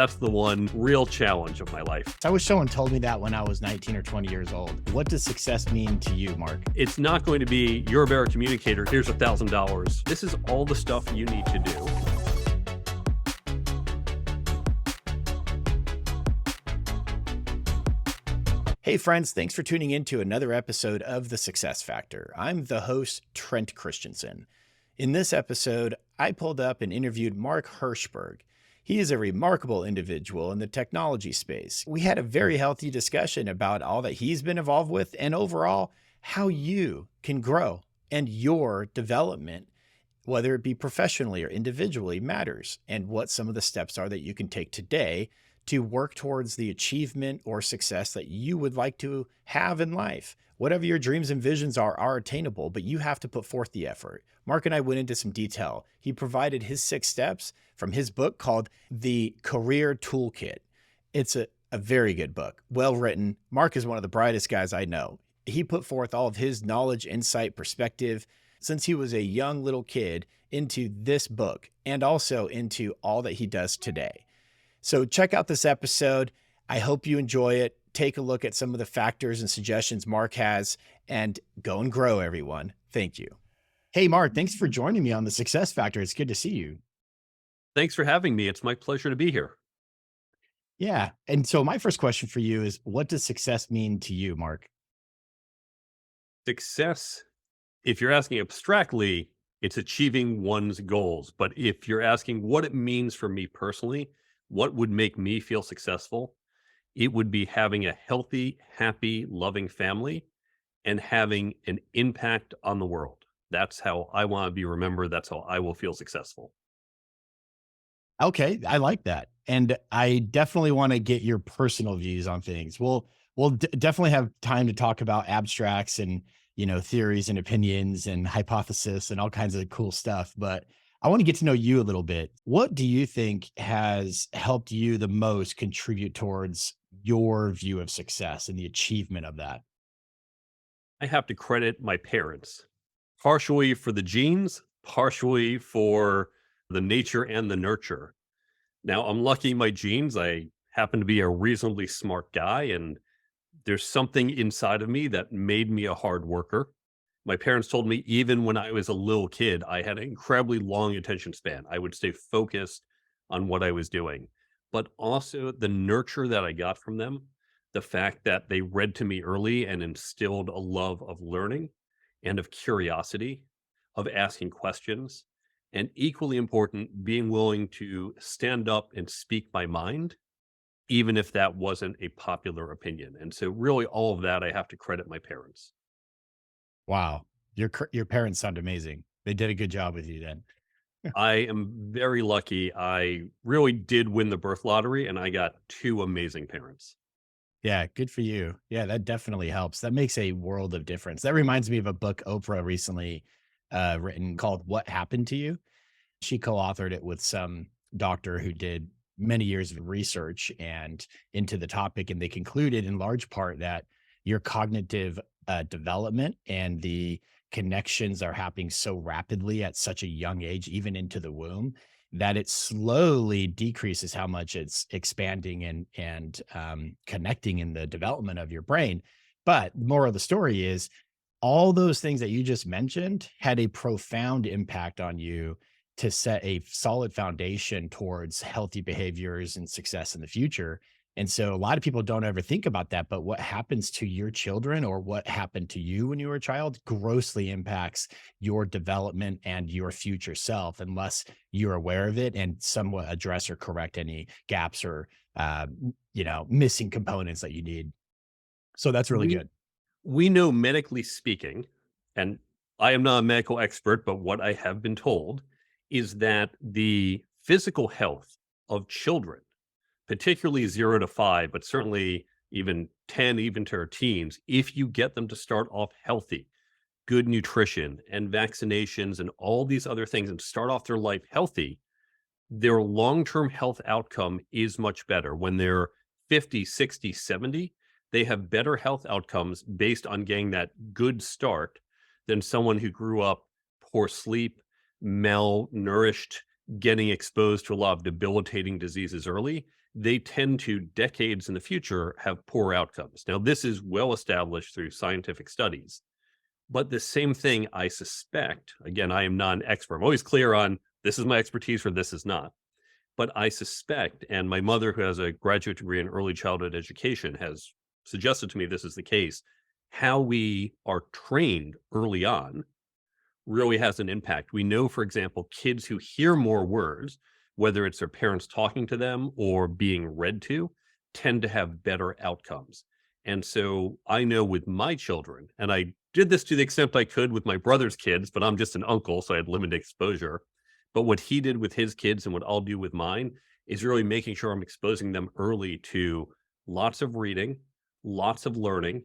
That's the one real challenge of my life. I wish someone told me that when I was 19 or 20 years old. What does success mean to you, Mark? It's not going to be, you're a better communicator, here's $1,000. This is all the stuff you need to do. Hey friends, thanks for tuning in to another episode of The Success Factor. I'm the host, Trent Christensen. In this episode, I pulled up and interviewed Mark Herschberg. He is a remarkable individual in the technology space. We had a very healthy discussion about all that he's been involved with and overall how you can grow and your development, whether it be professionally or individually, matters, and what some of the steps are that you can take today to work towards the achievement or success that you would like to have in life. Whatever your dreams and visions are attainable, but you have to put forth the effort. Mark and I went into some detail. He provided his 6 steps from his book called The Career Toolkit. It's a very good book, well written. Mark is one of the brightest guys I know. He put forth all of his knowledge, insight, perspective since he was a young little kid into this book and also into all that he does today. So check out this episode. I hope you enjoy it. Take a look at some of the factors and suggestions Mark has, and go and grow, everyone. Thank you. Hey, Mark, thanks for joining me on The Success Factor. It's good to see you. Thanks for having me. It's my pleasure to be here. Yeah. And so my first question for you is, what does success mean to you, Mark? Success, if you're asking abstractly, it's achieving one's goals. But if you're asking what it means for me personally, what would make me feel successful, it would be having a healthy, happy, loving family and having an impact on the world. That's how I want to be remembered. That's how I will feel successful. Okay, I like that. And I definitely want to get your personal views on things. We'll definitely have time to talk about abstracts and, theories and opinions and hypothesis and all kinds of cool stuff. But I want to get to know you a little bit. What do you think has helped you the most contribute towards your view of success and the achievement of that? I have to credit my parents, partially for the genes, partially for the nature and the nurture. Now, I'm lucky in my genes. I happen to be a reasonably smart guy, and there's something inside of me that made me a hard worker. My parents told me even when I was a little kid, I had an incredibly long attention span. I would stay focused on what I was doing. But also the nurture that I got from them, the fact that they read to me early and instilled a love of learning and of curiosity, of asking questions, and equally important, being willing to stand up and speak my mind, even if that wasn't a popular opinion. And so really all of that, I have to credit my parents. Wow. Your parents sound amazing. They did a good job with you then. I am very lucky. I really did win the birth lottery and I got 2 amazing parents. Yeah, good for you. Yeah, that definitely helps. That makes a world of difference. That reminds me of a book Oprah recently written called What Happened to You. She co-authored it with some doctor who did many years of research and into the topic. And they concluded in large part that your cognitive development and the connections are happening so rapidly at such a young age, even into the womb, that it slowly decreases how much it's expanding and connecting in the development of your brain. But the moral of the story is all those things that you just mentioned had a profound impact on you to set a solid foundation towards healthy behaviors and success in the future. And so a lot of people don't ever think about that, but what happens to your children or what happened to you when you were a child grossly impacts your development and your future self, unless you're aware of it and somewhat address or correct any gaps or, missing components that you need. So that's really We good. we know medically speaking, and I am not a medical expert, but what I have been told is that the physical health of children, particularly 0 to 5, but certainly even 10, even to our teens, if you get them to start off healthy, good nutrition and vaccinations and all these other things and start off their life healthy, their long-term health outcome is much better. When they're 50, 60, 70, they have better health outcomes based on getting that good start than someone who grew up poor sleep, malnourished, getting exposed to a lot of debilitating diseases early, they tend to decades in the future have poor outcomes. Now, this is well established through scientific studies, but the same thing I suspect, again, I am not an expert. I'm always clear on this is my expertise or this is not. But I suspect, and my mother, who has a graduate degree in early childhood education, has suggested to me this is the case. How we are trained early on really has an impact. We know, for example, kids who hear more words, whether it's their parents talking to them or being read to, tend to have better outcomes. And so I know with my children, and I did this to the extent I could with my brother's kids, but I'm just an uncle, so I had limited exposure. But what he did with his kids and what I'll do with mine is really making sure I'm exposing them early to lots of reading, lots of learning,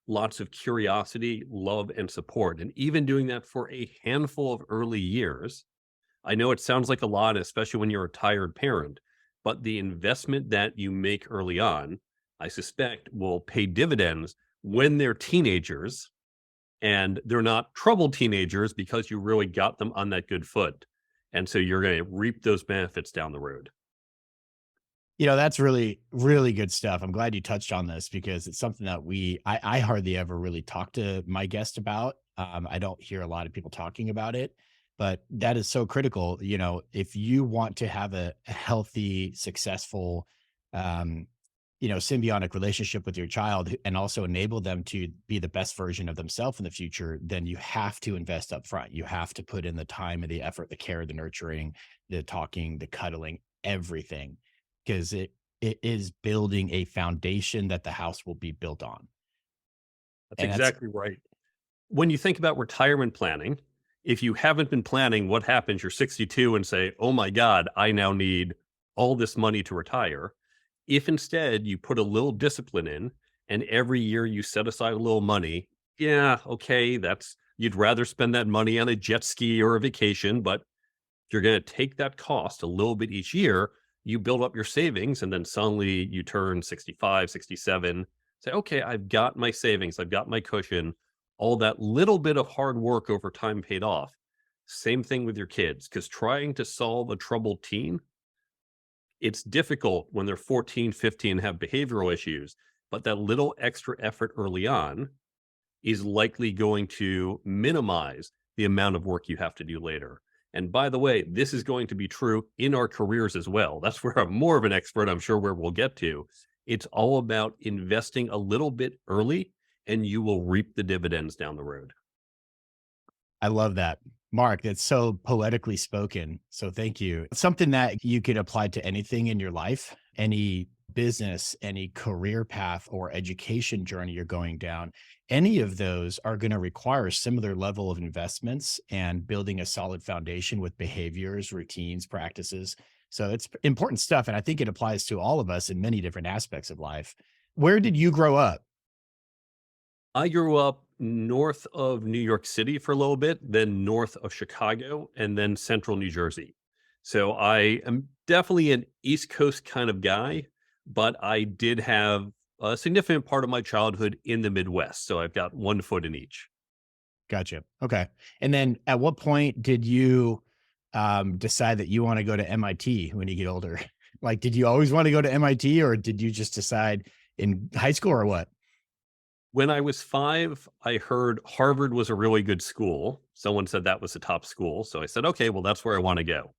lots of curiosity, love, and support. And even doing that for a handful of early years, I know it sounds like a lot, especially when you're a tired parent, but the investment that you make early on, I suspect will pay dividends when they're teenagers and they're not troubled teenagers because you really got them on that good foot. And so you're going to reap those benefits down the road. That's really, really good stuff. I'm glad you touched on this because it's something that I hardly ever really talk to my guest about. I don't hear a lot of people talking about it, but that is so critical. If you want to have a healthy, successful, um, symbiotic relationship with your child and also enable them to be the best version of themselves in the future, then you have to invest up front. You have to put in the time and the effort, the care, the nurturing, the talking, the cuddling, everything, because it is building a foundation that the house will be built on. That's And that's exactly right. When you think about retirement planning, if you haven't been planning, what happens? You're 62 and say, oh my God, I now need all this money to retire. If instead you put a little discipline in and every year you set aside a little money, yeah, okay, you'd rather spend that money on a jet ski or a vacation, but you're going to take that cost a little bit each year. You build up your savings, and then suddenly you turn 65, 67, say, okay, I've got my savings, I've got my cushion. All that little bit of hard work over time paid off. Same thing with your kids, because trying to solve a troubled teen, it's difficult when they're 14, 15, and have behavioral issues. But that little extra effort early on is likely going to minimize the amount of work you have to do later. And by the way, this is going to be true in our careers as well. That's where I'm more of an expert, I'm sure, where we'll get to. It's all about investing a little bit early and you will reap the dividends down the road. I love that. Mark, that's so poetically spoken. So thank you. It's something that you could apply to anything in your life, any business, any career path or education journey you're going down. Any of those are going to require a similar level of investments and building a solid foundation with behaviors, routines, practices. So it's important stuff. And I think it applies to all of us in many different aspects of life. Where did you grow up? I grew up north of New York City for a little bit, then north of Chicago, and then central New Jersey. So I am definitely an East Coast kind of guy, but I did have a significant part of my childhood in the Midwest. So I've got one foot in each. Gotcha. Okay. And then at what point did you decide that you want to go to MIT when you get older? Like, did you always want to go to MIT or did you just decide in high school or what? When I was 5, I heard Harvard was a really good school. Someone said that was the top school. So I said, okay, well, that's where I want to go.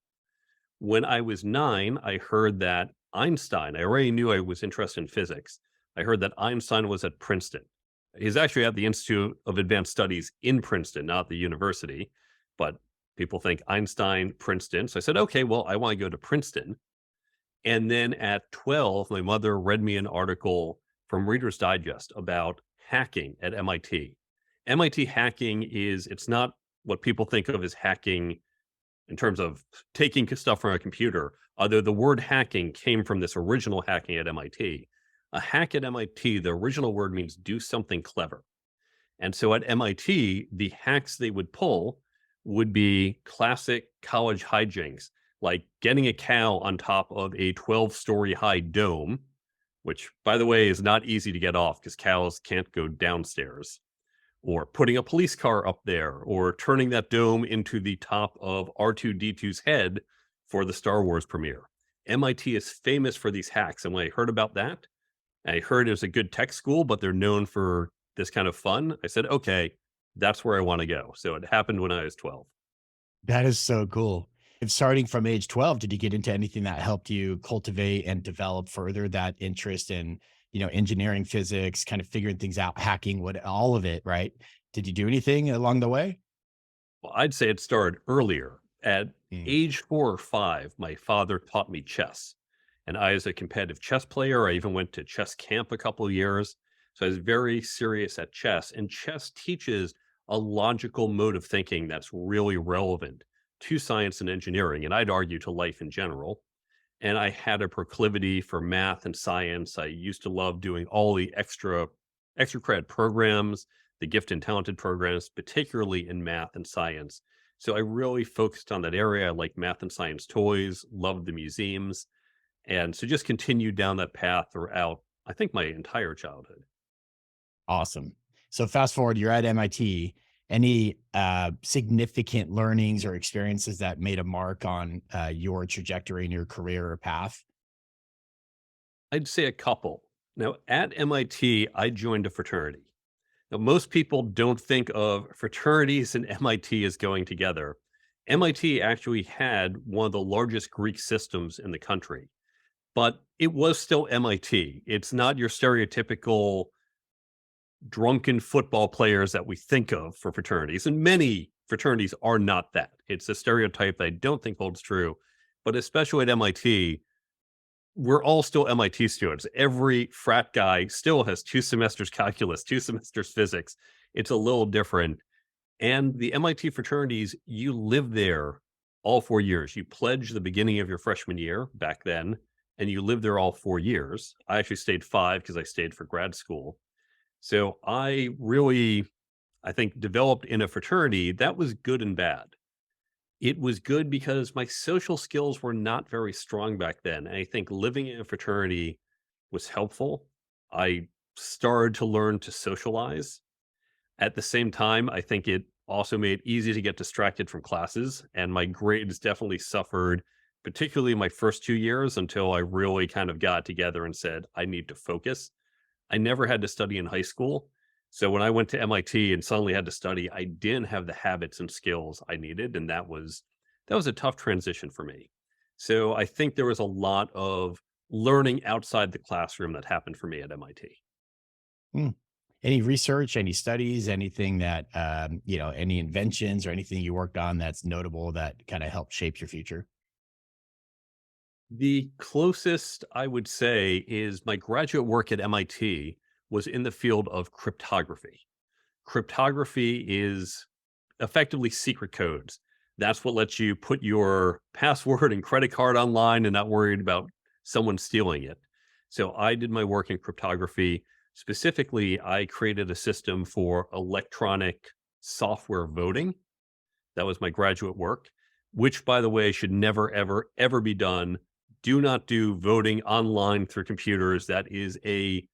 When I was 9, I heard that Einstein, I already knew I was interested in physics. I heard that Einstein was at Princeton. He's actually at the Institute of Advanced Studies in Princeton, not the university, but people think Einstein, Princeton. So I said, okay, well, I want to go to Princeton. And then at 12, my mother read me an article from Reader's Digest about hacking at MIT. MIT hacking it's not what people think of as hacking in terms of taking stuff from a computer, although the word hacking came from this original hacking at MIT. A hack at MIT, the original word means do something clever. And so at MIT, the hacks they would pull would be classic college hijinks, like getting a cow on top of a 12-story high dome, which, by the way, is not easy to get off because cows can't go downstairs, or putting a police car up there, or turning that dome into the top of R2D2's head for the Star Wars premiere. MIT is famous for these hacks. And when I heard about that, I heard it was a good tech school, but they're known for this kind of fun. I said, okay, that's where I want to go. So it happened when I was 12. That is so cool. And starting from age 12, did you get into anything that helped you cultivate and develop further that interest in, engineering, physics, kind of figuring things out, hacking, what all of it, right? Did you do anything along the way? Well, I'd say it started earlier. At Mm. age 4 or 5, my father taught me chess. And I was a competitive chess player. I even went to chess camp a couple of years. So I was very serious at chess. And chess teaches a logical mode of thinking that's really relevant to science and engineering. And I'd argue to life in general. And I had a proclivity for math and science. I used to love doing all the extra credit programs, the gift and talented programs, particularly in math and science. So I really focused on that area. I like math and science toys, loved the museums, and so just continued down that path throughout, I think, my entire childhood. Awesome. So fast forward, you're at MIT. Any significant learnings or experiences that made a mark on your trajectory in your career or path? I'd say a couple. Now, at MIT, I joined a fraternity. Now, most people don't think of fraternities and MIT as going together. MIT actually had one of the largest Greek systems in the country, but it was still MIT. It's not your stereotypical drunken football players that we think of for fraternities. And many fraternities are not that. It's a stereotype that I don't think holds true. But especially at MIT, we're all still MIT students. Every frat guy still has 2 semesters calculus, 2 semesters physics. It's a little different. And the MIT fraternities, you live there all 4 years. You pledge the beginning of your freshman year back then, and you live there all 4 years. I actually stayed 5 because I stayed for grad school. So I really, I think, developed in a fraternity that was good and bad. It was good because my social skills were not very strong back then. And I think living in a fraternity was helpful. I started to learn to socialize. At the same time, I think it also made it easy to get distracted from classes. And my grades definitely suffered, particularly my first 2 years until I really kind of got together and said, I need to focus. I never had to study in high school. So when I went to MIT and suddenly had to study, I didn't have the habits and skills I needed. And that was a tough transition for me. So I think there was a lot of learning outside the classroom that happened for me at MIT. Hmm. Any research, any studies, anything that, any inventions or anything you worked on that's notable that kind of helped shape your future? The closest I would say is my graduate work at MIT was in the field of cryptography. Cryptography is effectively secret codes. That's what lets you put your password and credit card online and not worried about someone stealing it. So I did my work in cryptography. Specifically, I created a system for electronic software voting. That was my graduate work, which, by the way, should never, ever, ever be done. Do not do voting online through computers. That is a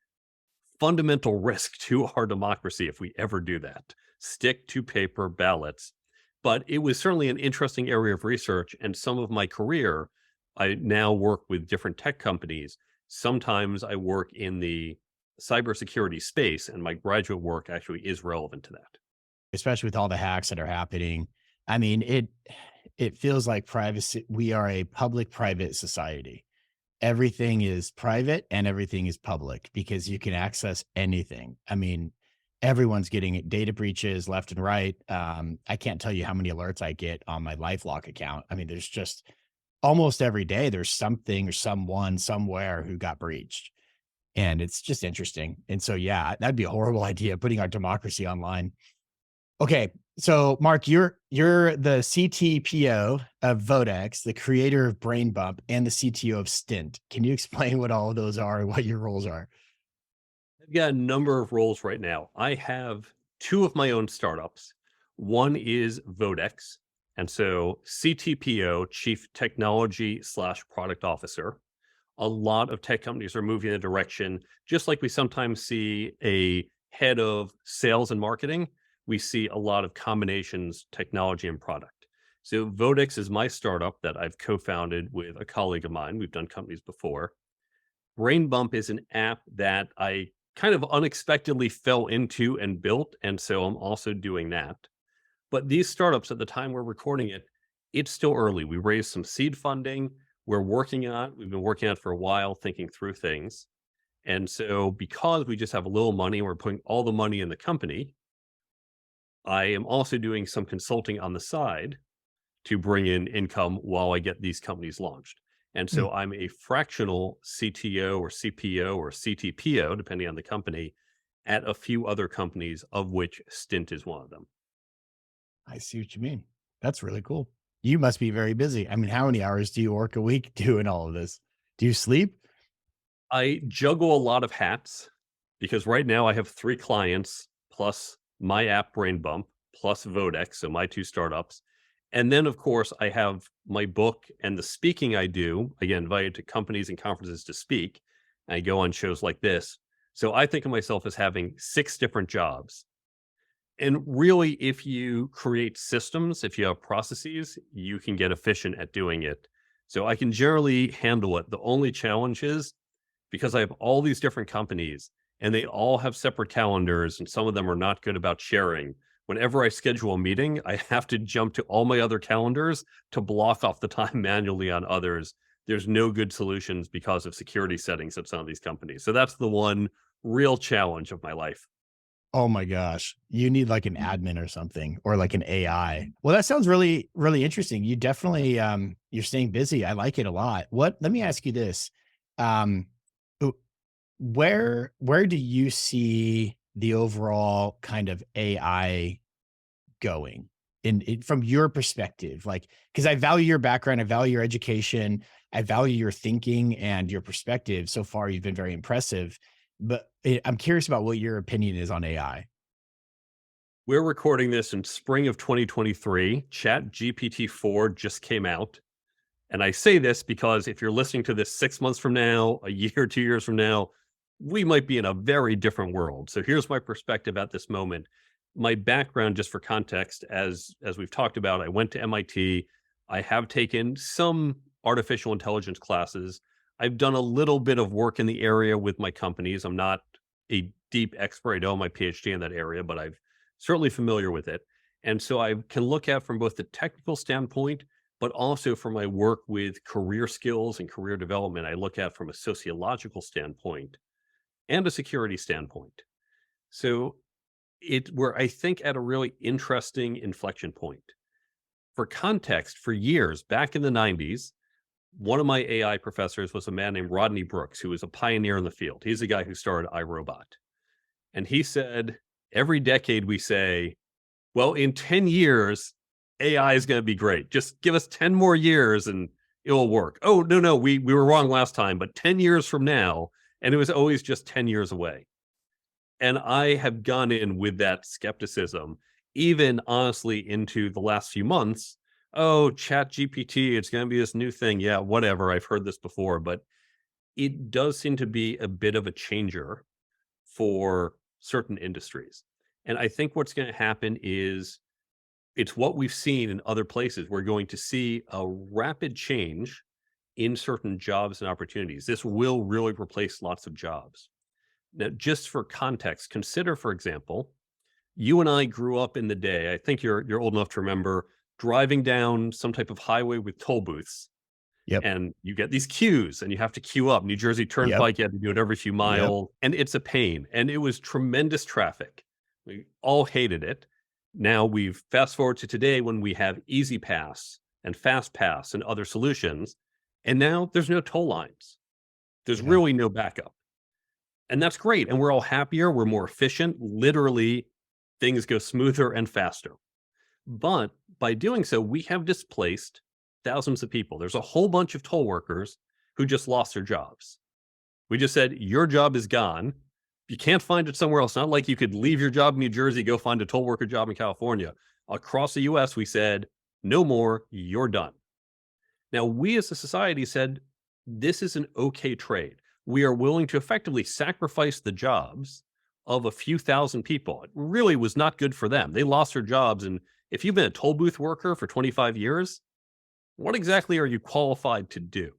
fundamental risk to our democracy if we ever do that. Stick to paper ballots. But it was certainly an interesting area of research. And some of my career, I now work with different tech companies. Sometimes I work in the cybersecurity space, and my graduate work actually is relevant to that. Especially with all the hacks that are happening. I mean, it feels like privacy. We are a public-private society. Everything is private and everything is public because you can access anything. I mean, everyone's getting data breaches left and right. I can't tell you how many alerts I get on my LifeLock account. I mean, there's just almost every day there's something or someone somewhere who got breached. And it's just interesting. And so, yeah, that'd be a horrible idea putting our democracy online. Okay, so Mark, you're the CTPO of Vodex, the creator of Brain Bump, and the CTO of Stynt. Can you explain what all of those are and what your roles are? I've got a number of roles right now. I have two of my own startups. One is Vodex. And so CTPO, Chief Technology slash Product Officer. A lot of tech companies are moving in the direction, just like we sometimes see a head of sales and marketing, we see a lot of combinations, technology and product. So Vodex is my startup that I've co-founded with a colleague of mine. We've done companies before. Brain Bump is an app that I kind of unexpectedly fell into and built, and so I'm also doing that. But these startups, at the time we're recording it, it's still early. We raised some seed funding. We've been working on it for a while, thinking through things. And so because we just have a little money and we're putting all the money in the company, I am also doing some consulting on the side to bring in income while I get these companies launched. And Hmm, so I'm a fractional CTO or CPO or CTPO, depending on the company, at a few other companies, of which Stynt is one of them. I see what you mean. That's really cool. You must be very busy. I mean, how many hours do you work a week doing all of this? Do you sleep? I juggle a lot of hats because right now I have 3 clients plus my app Brain Bump plus Vodex, so my 2 startups. And then, of course, I have my book and the speaking I do, again, invited to companies and conferences to speak. I go on shows like this. So I think of myself as having 6 different jobs. And really, if you create systems, if you have processes, you can get efficient at doing it. So I can generally handle it. The only challenge is because I have all these different companies and they all have separate calendars and some of them are not good about sharing. Whenever I schedule a meeting, I have to jump to all my other calendars to block off the time manually on others. There's no good solutions because of security settings at some of these companies. So that's the one real challenge of my life. Oh my gosh. You need like an admin or something or like an AI. Well, that sounds really, really interesting. You definitely you're staying busy. I like it a lot. Let me ask you this. Um w- where do you see the overall kind of AI going from your perspective? Like, because I value your background, I value your education, I value your thinking and your perspective. So far, you've been very impressive. But I'm curious about what your opinion is on AI. We're recording this in spring of 2023. Chat GPT-4 just came out. And I say this because if you're listening to this 6 months from now, a year, 2 years from now, we might be in a very different world. So here's my perspective at this moment. My background, just for context, as we've talked about, I went to MIT. I have taken some artificial intelligence classes. I've done a little bit of work in the area with my companies. I'm not a deep expert. I don't have my PhD in that area, but I've certainly familiar with it. And so I can look at from both the technical standpoint but also for my work with career skills and career development, I look at from a sociological standpoint and a security standpoint. So we're, I think, at a really interesting inflection point. For context, for years back in the 90s, one of my AI professors was a man named Rodney Brooks, who was a pioneer in the field. He's the guy who started iRobot. And he said, every decade we say, well, in 10 years, AI is going to be great. Just give us 10 more years and it will work. Oh, no, no, we were wrong last time, but 10 years from now, and it was always just 10 years away. And I have gone in with that skepticism, even honestly into the last few months. Oh, Chat GPT, it's going to be this new thing. Yeah, whatever. I've heard this before, but it does seem to be a bit of a changer for certain industries. And I think what's going to happen is it's what we've seen in other places. We're going to see a rapid change in certain jobs and opportunities. This will really replace lots of jobs. Now, just for context, consider, for example, you and I grew up in the day. I think you're old enough to remember driving down some type of highway with toll booths, Yep. and you get these queues, and you have to queue up. New Jersey Yep. Turnpike, you had to do it every few Yep. miles, and it's a pain. And it was tremendous traffic. We all hated it. Now we've fast forward to today when we have Easy Pass and Fast Pass and other solutions, and now there's no toll lines. There's Yeah. really no backup. And that's great. And we're all happier. We're more efficient. Literally, things go smoother and faster. But by doing so, we have displaced thousands of people. There's a whole bunch of toll workers who just lost their jobs. We just said, your job is gone. You can't find it somewhere else. Not like you could leave your job in New Jersey, go find a toll worker job in California. Across the US, we said, no more, you're done. Now, we as a society said, this is an okay trade. We are willing to effectively sacrifice the jobs of a few thousand people. It really was not good for them. They lost their jobs, and If you've been a toll booth worker for 25 years, what exactly are you qualified to do?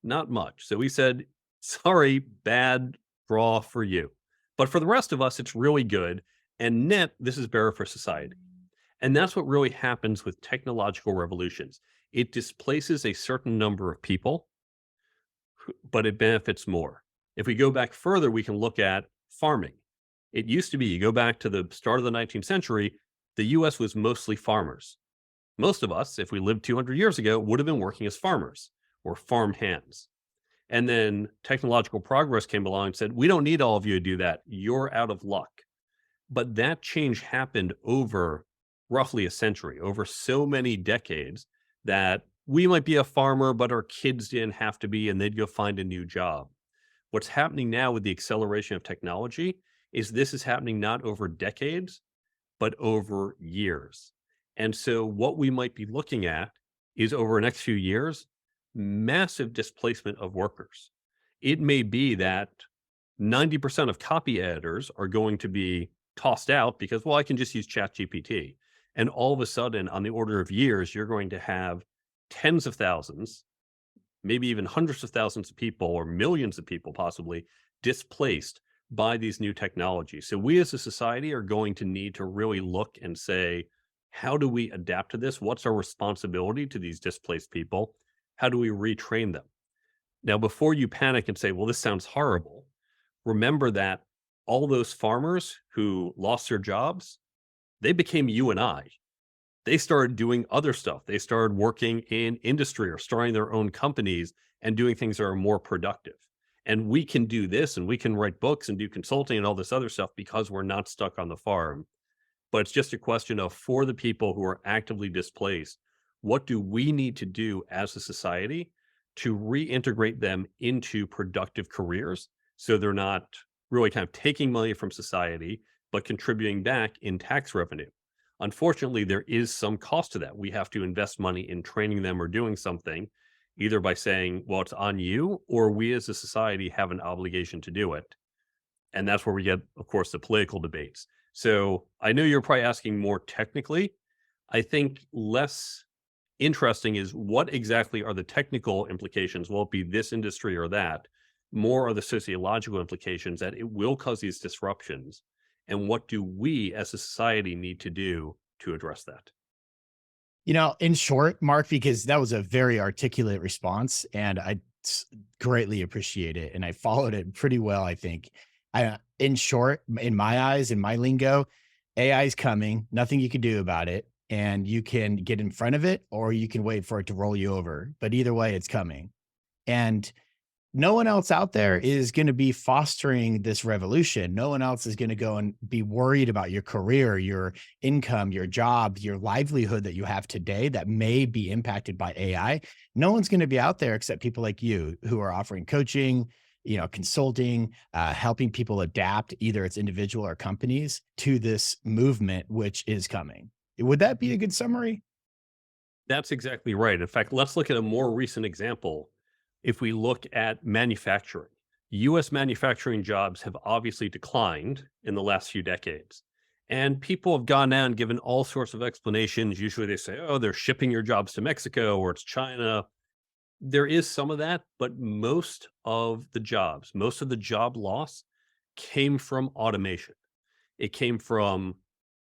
Not much. So we said, sorry, bad draw for you. But for the rest of us, it's really good. And net, this is better for society. And that's what really happens with technological revolutions. It displaces a certain number of people, but it benefits more. If we go back further, we can look at farming. It used to be, you go back to the start of the 19th century, the US was mostly farmers. Most of us, if we lived 200 years ago, would have been working as farmers or farm hands. And then technological progress came along and said, we don't need all of you to do that. You're out of luck. But that change happened over roughly a century, over so many decades that we might be a farmer, but our kids didn't have to be, and they'd go find a new job. What's happening now with the acceleration of technology is this is happening not over decades, but over years. And so what we might be looking at is over the next few years, massive displacement of workers. It may be that 90% of copy editors are going to be tossed out because, well, I can just use ChatGPT. And all of a sudden, on the order of years, you're going to have tens of thousands, maybe even hundreds of thousands of people or millions of people possibly displaced by these new technologies. So we as a society are going to need to really look and say, how do we adapt to this? What's our responsibility to these displaced people? How do we retrain them? Now, before you panic and say, well, this sounds horrible, remember that all those farmers who lost their jobs, they became you and I. They started doing other stuff. They started working in industry or starting their own companies and doing things that are more productive. And we can do this and we can write books and do consulting and all this other stuff because we're not stuck on the farm. But it's just a question of, for the people who are actively displaced, what do we need to do as a society to reintegrate them into productive careers so they're not really kind of taking money from society, but contributing back in tax revenue? Unfortunately, there is some cost to that. We have to invest money in training them or doing something, either by saying, well, it's on you, or we as a society have an obligation to do it. And that's where we get, of course, the political debates. So I know you're probably asking more technically. I think less interesting is, what exactly are the technical implications? Will it be this industry or that? More are the sociological implications that it will cause these disruptions. And what do we as a society need to do to address that? In short, Mark, because that was a very articulate response and greatly appreciate it. And I followed it pretty well, I think. In short, in my eyes, in my lingo, AI is coming, nothing you can do about it. And you can get in front of it or you can wait for it to roll you over. But either way, it's coming. And no one else out there is going to be fostering this revolution. No one else is going to go and be worried about your career, your income, your job, your livelihood that you have today that may be impacted by AI. No one's going to be out there except people like you who are offering coaching, consulting, helping people adapt, either it's individual or companies, to this movement, which is coming. Would that be a good summary? That's exactly right. In fact, let's look at a more recent example. If we look at manufacturing, US manufacturing jobs have obviously declined in the last few decades. And people have gone out and given all sorts of explanations. Usually they say, oh, they're shipping your jobs to Mexico or it's China. There is some of that, but most of the job loss came from automation. It came from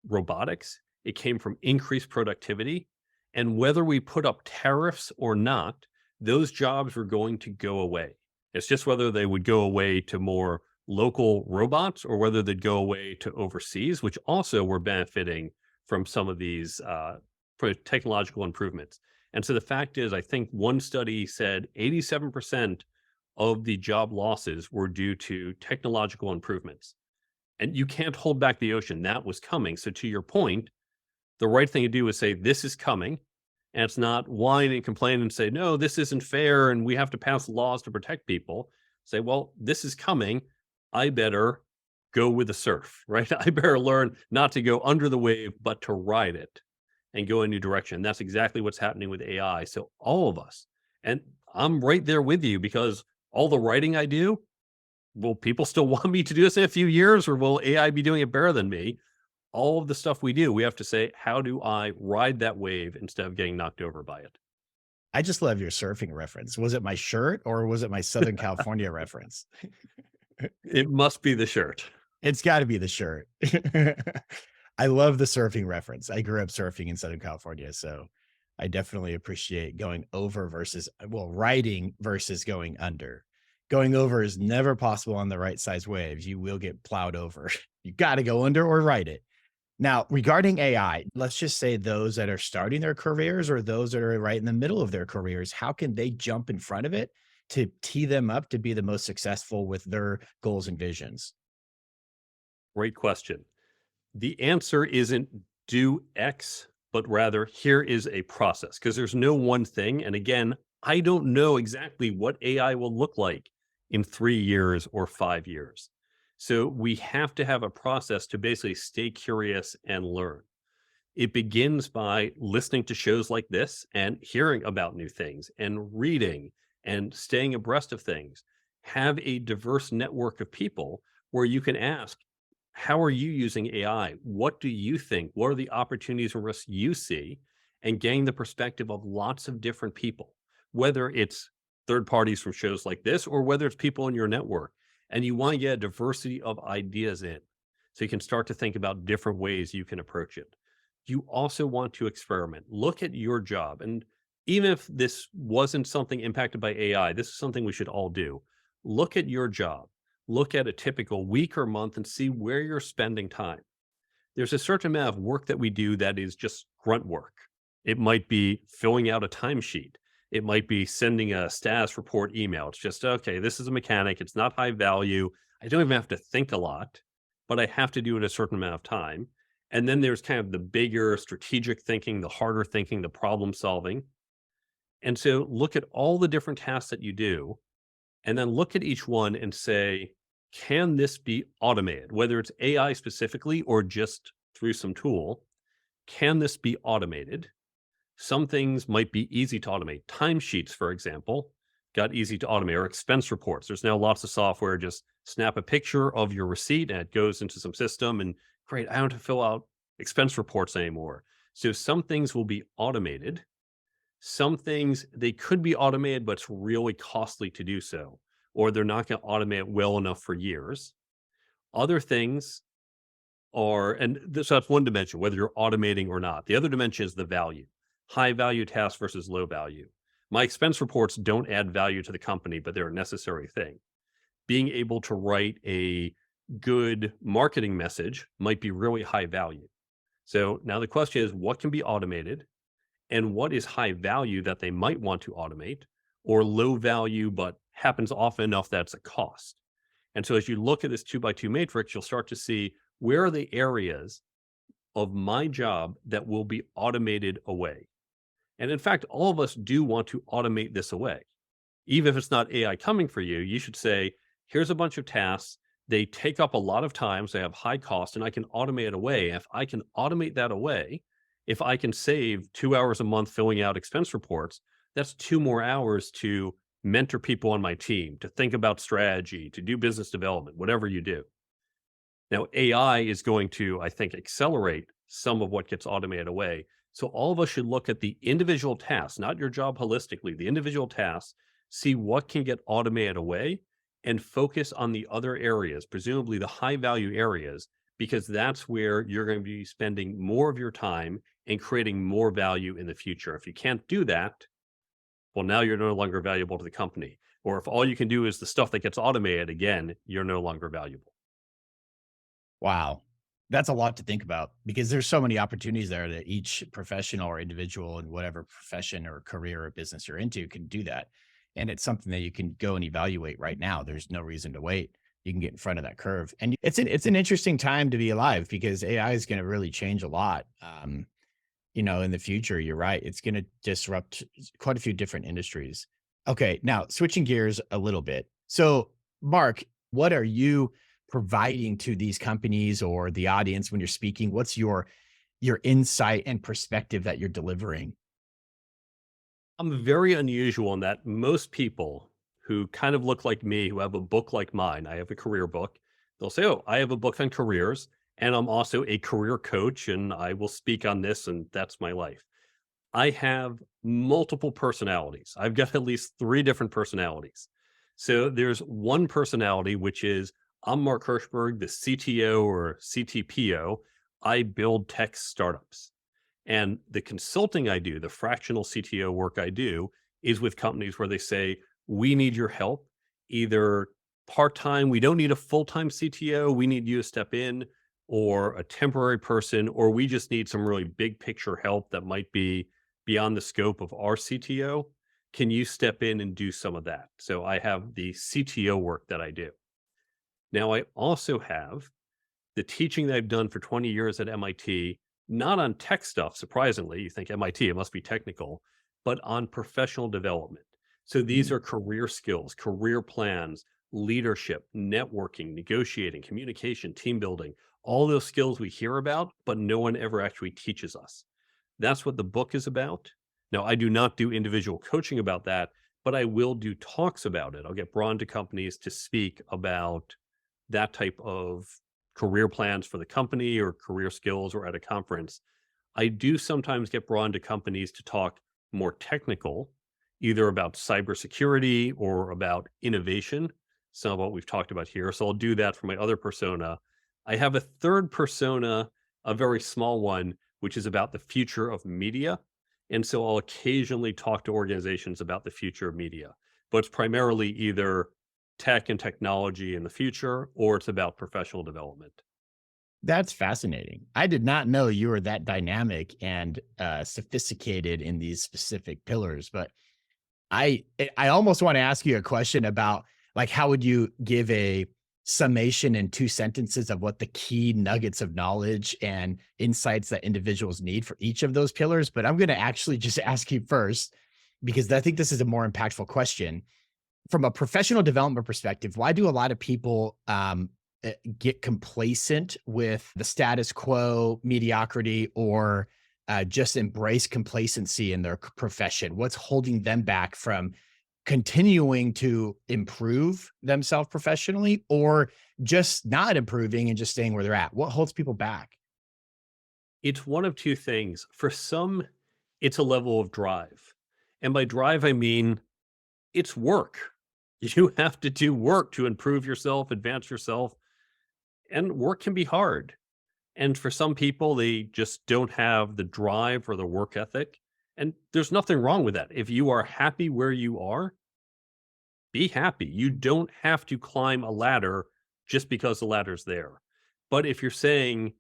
robotics. It came from increased productivity. And whether we put up tariffs or not, those jobs were going to go away. It's just whether they would go away to more local robots or whether they'd go away to overseas, which also were benefiting from some of these technological improvements. And so the fact is, I think one study said 87% of the job losses were due to technological improvements. And you can't hold back the ocean. That was coming. So to your point, the right thing to do is say, this is coming. And it's not whine and complain and say, no, this isn't fair and we have to pass laws to protect people. Say, well, this is coming. I better go with the surf, right? I better learn not to go under the wave, but to ride it and go a new direction. That's exactly what's happening with AI. So all of us, and I'm right there with you, because all the writing I do, will people still want me to do this in a few years, or will AI be doing it better than me? all of the stuff we do, we have to say, how do I ride that wave instead of getting knocked over by it? I just love your surfing reference. Was it my shirt or was it my Southern California reference? It must be the shirt. It's got to be the shirt. I love the surfing reference. I grew up surfing in Southern California, so I definitely appreciate going over versus, well, riding versus going under. Going over is never possible on the right size waves. You will get plowed over. You got to go under or ride it. Now, regarding AI, let's just say those that are starting their careers or those that are right in the middle of their careers, how can they jump in front of it to tee them up to be the most successful with their goals and visions? Great question. The answer isn't do X, but rather here is a process because there's no one thing. And again, I don't know exactly what AI will look like in 3 years or 5 years. So we have to have a process to basically stay curious and learn. It begins by listening to shows like this and hearing about new things and reading and staying abreast of things. Have a diverse network of people where you can ask, how are you using AI? What do you think? What are the opportunities and risks you see? And getting the perspective of lots of different people, whether it's third parties from shows like this or whether it's people in your network. And you want to get a diversity of ideas in so you can start to think about different ways you can approach it. You also want to experiment. Look at your job. And even if this wasn't something impacted by AI, this is something we should all do. Look at your job. Look at a typical week or month and see where you're spending time. There's a certain amount of work that we do that is just grunt work. It might be filling out a timesheet. It might be sending a status report email. It's just, okay, this is a mechanic. It's not high value. I don't even have to think a lot, but I have to do it a certain amount of time. And then there's kind of the bigger strategic thinking, the harder thinking, the problem solving. And so look at all the different tasks that you do, and then look at each one and say, can this be automated? Whether it's AI specifically or just through some tool, can this be automated? Some things might be easy to automate. Timesheets, for example, got easy to automate, or expense reports. There's now lots of software. Just snap a picture of your receipt and it goes into some system and great, I don't have to fill out expense reports anymore. So some things will be automated. Some things, they could be automated, but it's really costly to do so, or they're not going to automate it well enough for years. Other things are, so that's one dimension, whether you're automating or not. The other dimension is the value, high value tasks versus low value. My expense reports don't add value to the company, but they're a necessary thing. Being able to write a good marketing message might be really high value. So now the question is, what can be automated and what is high value that they might want to automate, or low value, but happens often enough that it's a cost. And so as you look at this 2x2 matrix, you'll start to see where are the areas of my job that will be automated away. And in fact, all of us do want to automate this away. Even if it's not AI coming for you, you should say, here's a bunch of tasks. They take up a lot of time, so they have high cost, and I can automate it away. If I can automate that away, if I can save 2 hours a month filling out expense reports, that's 2 more hours to mentor people on my team, to think about strategy, to do business development, whatever you do. Now, AI is going to, I think, accelerate some of what gets automated away. So all of us should look at the individual tasks, not your job holistically, the individual tasks, see what can get automated away and focus on the other areas, presumably the high value areas, because that's where you're going to be spending more of your time and creating more value in the future. If you can't do that, well, now you're no longer valuable to the company. Or if all you can do is the stuff that gets automated, again, you're no longer valuable. Wow. That's a lot to think about because there's so many opportunities there that each professional or individual in whatever profession or career or business you're into can do that. And it's something that you can go and evaluate right now. There's no reason to wait. You can get in front of that curve. And it's an interesting time to be alive because AI is going to really change a lot. In the future, you're right. It's going to disrupt quite a few different industries. Okay. Now switching gears a little bit. So Mark, what are you providing to these companies or the audience when you're speaking? What's your insight and perspective that you're delivering? I'm very unusual in that most people who kind of look like me, who have a book like mine, I have a career book, they'll say, oh, I have a book on careers. And I'm also a career coach, and I will speak on this, and that's my life. I have multiple personalities. I've got at least 3 different personalities. So there's one personality, which is I'm Mark Herschberg, the CTO or CTPO. I build tech startups. And the consulting I do, the fractional CTO work I do, is with companies where they say, we need your help, either part time, we don't need a full time CTO, we need you to step in, or a temporary person, or we just need some really big picture help that might be beyond the scope of our CTO. Can you step in and do some of that? So I have the CTO work that I do. Now, I also have the teaching that I've done for 20 years at MIT, not on tech stuff, surprisingly, you think MIT, it must be technical, but on professional development. So these Mm. are career skills, career plans, leadership, networking, negotiating, communication, team building, all those skills we hear about, but no one ever actually teaches us. That's what the book is about. Now, I do not do individual coaching about that, but I will do talks about it. I'll get brought into companies to speak about that type of career plans for the company or career skills or at a conference. I do sometimes get brought into companies to talk more technical, either about cybersecurity or about innovation, some of what we've talked about here. So I'll do that for my other persona. I have a third persona, a very small one, which is about the future of media. And so I'll occasionally talk to organizations about the future of media, but it's primarily either tech and technology in the future or it's about professional development. That's fascinating. I did not know you were that dynamic and sophisticated in these specific pillars, but I almost want to ask you a question about like how would you give a summation in 2 sentences of what the key nuggets of knowledge and insights that individuals need for each of those pillars, but I'm going to actually just ask you first because I think this is a more impactful question. From a professional development perspective, why do a lot of people get complacent with the status quo, mediocrity, or just embrace complacency in their profession? What's holding them back from continuing to improve themselves professionally or just not improving and just staying where they're at? What holds people back? It's one of 2 things. For some, it's a level of drive. And by drive, I mean it's work. You have to do work to improve yourself, advance yourself, and work can be hard. And for some people, they just don't have the drive or the work ethic. And there's nothing wrong with that. If you are happy where you are, be happy. You don't have to climb a ladder just because the ladder's there. But if you're saying,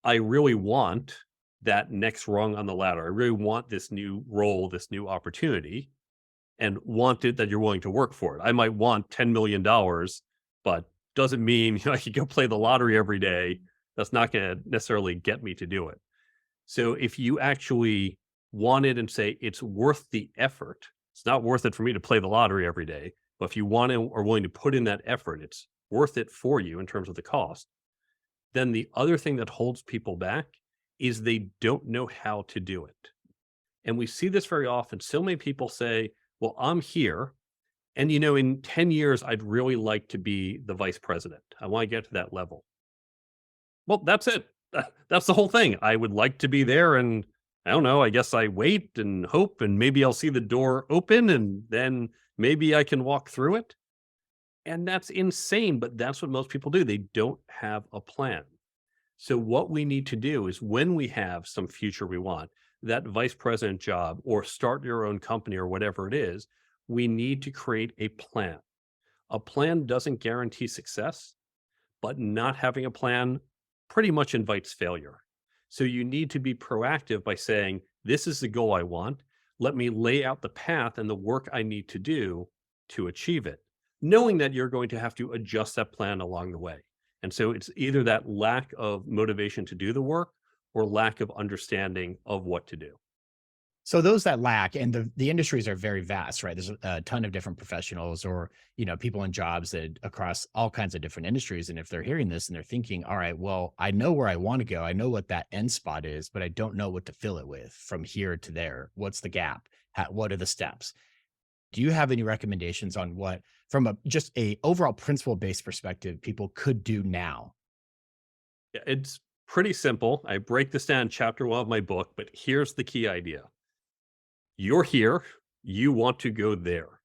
I really want that next rung on the ladder, I really want this new role, this new opportunity, and want it that you're willing to work for it. I might want $10 million, but doesn't mean I could go play the lottery every day. That's not going to necessarily get me to do it. So if you actually want it and say it's worth the effort, it's not worth it for me to play the lottery every day. But if you want to are willing to put in that effort, it's worth it for you in terms of the cost. Then the other thing that holds people back is they don't know how to do it. And we see this very often. So many people say, well, I'm here. And, in 10 years, I'd really like to be the vice president. I want to get to that level. Well, that's it. That's the whole thing. I would like to be there. And I don't know. I guess I wait and hope, and maybe I'll see the door open and then maybe I can walk through it. And that's insane. But that's what most people do. They don't have a plan. So what we need to do is when we have some future we want, that vice president job or start your own company or whatever it is, we need to create a plan. A plan doesn't guarantee success, but not having a plan pretty much invites failure. So you need to be proactive by saying, this is the goal I want. Let me lay out the path and the work I need to do to achieve it, knowing that you're going to have to adjust that plan along the way. And so it's either that lack of motivation to do the work or lack of understanding of what to do. So those that lack, and the industries are very vast, right? There's a ton of different professionals or, people in jobs that across all kinds of different industries. And if they're hearing this and they're thinking, all right, well, I know where I want to go. I know what that end spot is, but I don't know what to fill it with from here to there. What's the gap? What are the steps? Do you have any recommendations on what, from just a overall principle based perspective, people could do now? It's pretty simple. I break this down in chapter 1 of my book, but here's the key idea. You're here, you want to go there.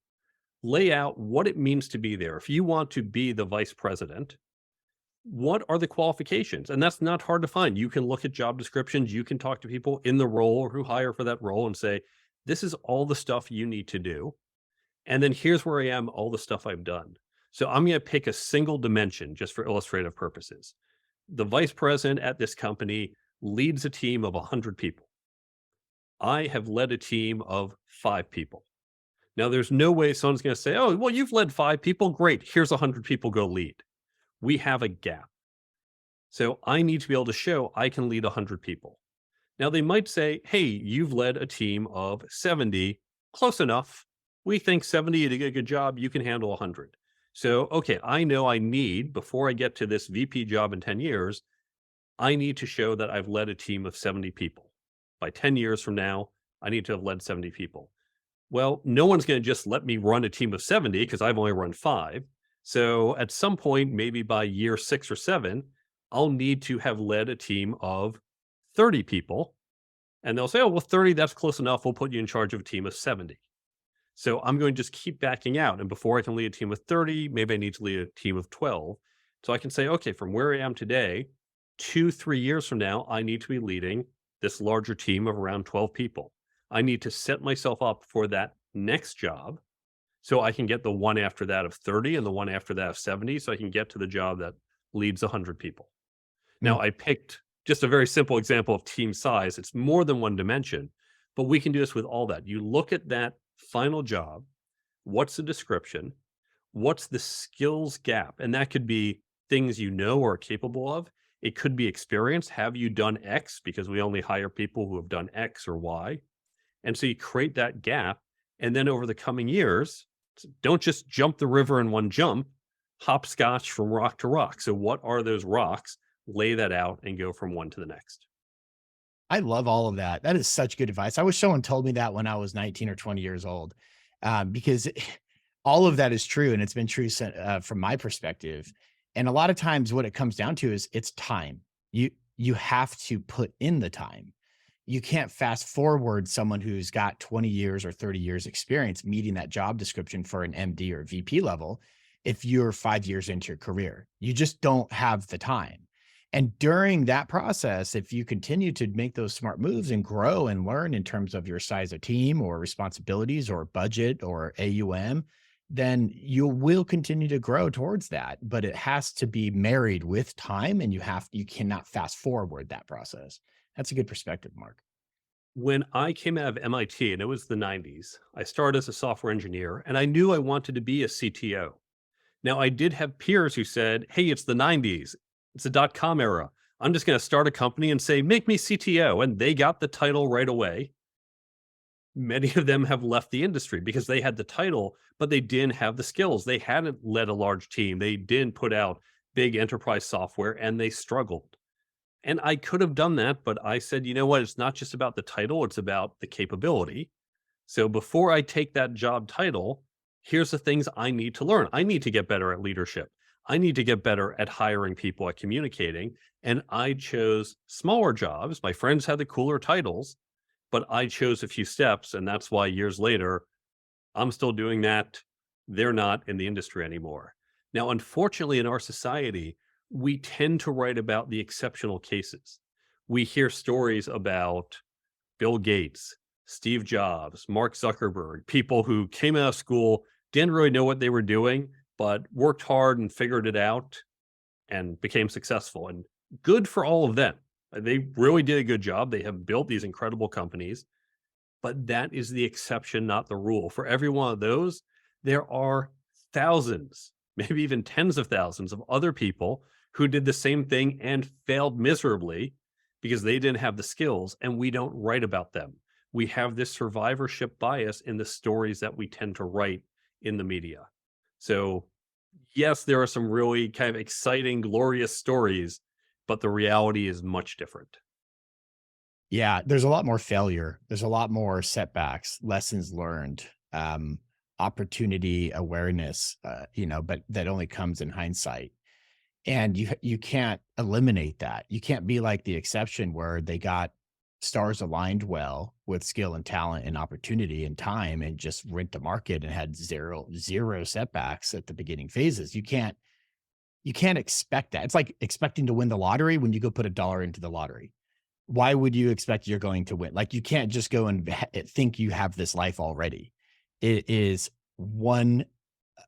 Lay out what it means to be there. If you want to be the vice president, what are the qualifications? And that's not hard to find. You can look at job descriptions, you can talk to people in the role or who hire for that role and say, this is all the stuff you need to do. And then here's where I am, all the stuff I've done. So I'm going to pick a single dimension just for illustrative purposes. The vice president at this company leads a team of 100 people. I have led a team of 5 people. Now, there's no way someone's going to say, oh, well, you've led 5 people. Great. Here's 100 people, go lead. We have a gap. So I need to be able to show I can lead 100 people. Now, they might say, hey, you've led a team of 70. Close enough. We think 70, you did a good job. You can handle 100. So, okay, I know I need, before I get to this VP job in 10 years, I need to show that I've led a team of 70 people. By 10 years from now, I need to have led 70 people. Well, no one's going to just let me run a team of 70 because I've only run 5. So at some point, maybe by year 6 or 7, I'll need to have led a team of 30 people. And they'll say, oh, well, 30, that's close enough. We'll put you in charge of a team of 70. So I'm going to just keep backing out. And before I can lead a team of 30, maybe I need to lead a team of 12. So I can say, okay, from where I am today, 2, 3 years from now, I need to be leading this larger team of around 12 people. I need to set myself up for that next job so I can get the one after that of 30 and the one after that of 70. So I can get to the job that leads 100 people. Mm. Now, I picked just a very simple example of team size. It's more than one dimension, but we can do this with all that. You look at that final job. What's the description? What's the skills gap? And that could be things you know or are capable of. It could be experience. Have you done X? Because we only hire people who have done X or Y. And so you create that gap. And then over the coming years, don't just jump the river in one jump, hopscotch from rock to rock. So, what are those rocks? Lay that out and go from one to the next. I love all of that. That is such good advice. I wish someone told me that when I was 19 or 20 years old, because all of that is true. And it's been true from my perspective. And a lot of times what it comes down to is it's time. You have to put in the time. You can't fast forward someone who's got 20 years or 30 years experience meeting that job description for an MD or VP level if you're 5 years into your career. You just don't have the time. And during that process, if you continue to make those smart moves and grow and learn in terms of your size of team or responsibilities or budget or AUM, then you will continue to grow towards that. But it has to be married with time, and you cannot fast forward that process. That's a good perspective, Mark. When I came out of MIT, and it was the 90s, I started as a software engineer and I knew I wanted to be a CTO. Now, I did have peers who said, hey, it's the 90s, it's the dot-com era. I'm just going to start a company and say, make me CTO. And they got the title right away. Many of them have left the industry because they had the title, but they didn't have the skills. They hadn't led a large team. They didn't put out big enterprise software and they struggled. And I could have done that, but I said, you know what? It's not just about the title, it's about the capability. So before I take that job title, here's the things I need to learn. I need to get better at leadership. I need to get better at hiring people, at communicating. And I chose smaller jobs. My friends had the cooler titles, but I chose a few steps. And that's why years later, I'm still doing that. They're not in the industry anymore. Now, unfortunately, in our society, we tend to write about the exceptional cases. We hear stories about Bill Gates, Steve Jobs, Mark Zuckerberg, people who came out of school, didn't really know what they were doing, but worked hard and figured it out and became successful. And good for all of them. They really did a good job. They have built these incredible companies, but that is the exception, not the rule. For every one of those, there are thousands, maybe even tens of thousands of other people who did the same thing and failed miserably because they didn't have the skills, and we don't write about them. We have this survivorship bias in the stories that we tend to write in the media. So, yes, there are some really kind of exciting, glorious stories, but the reality is much different. Yeah, there's a lot more failure. There's a lot more setbacks, lessons learned, opportunity awareness, but that only comes in hindsight. And you can't eliminate that. You can't be like the exception where they got stars aligned well with skill and talent and opportunity and time and just rent the market and had zero setbacks at the beginning phases. You can't expect that. It's like expecting to win the lottery when you go put a dollar into the lottery. Why would you expect you're going to win? Like, you can't just go and think you have this life already. It is one,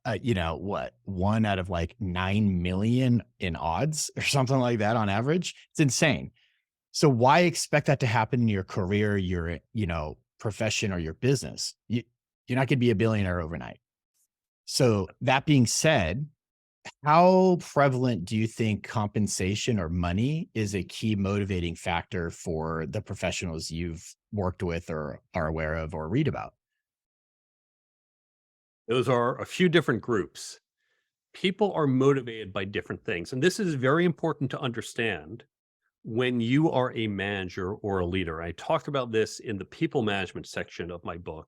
what, one out of like 9 million in odds or something like that on average. It's insane. So why expect that to happen in your career, your, profession or your business? You're not going to be a billionaire overnight. So that being said, how prevalent do you think compensation or money is a key motivating factor for the professionals you've worked with or are aware of or read about? Those are a few different groups. People are motivated by different things. And this is very important to understand when you are a manager or a leader. I talk about this in the people management section of my book.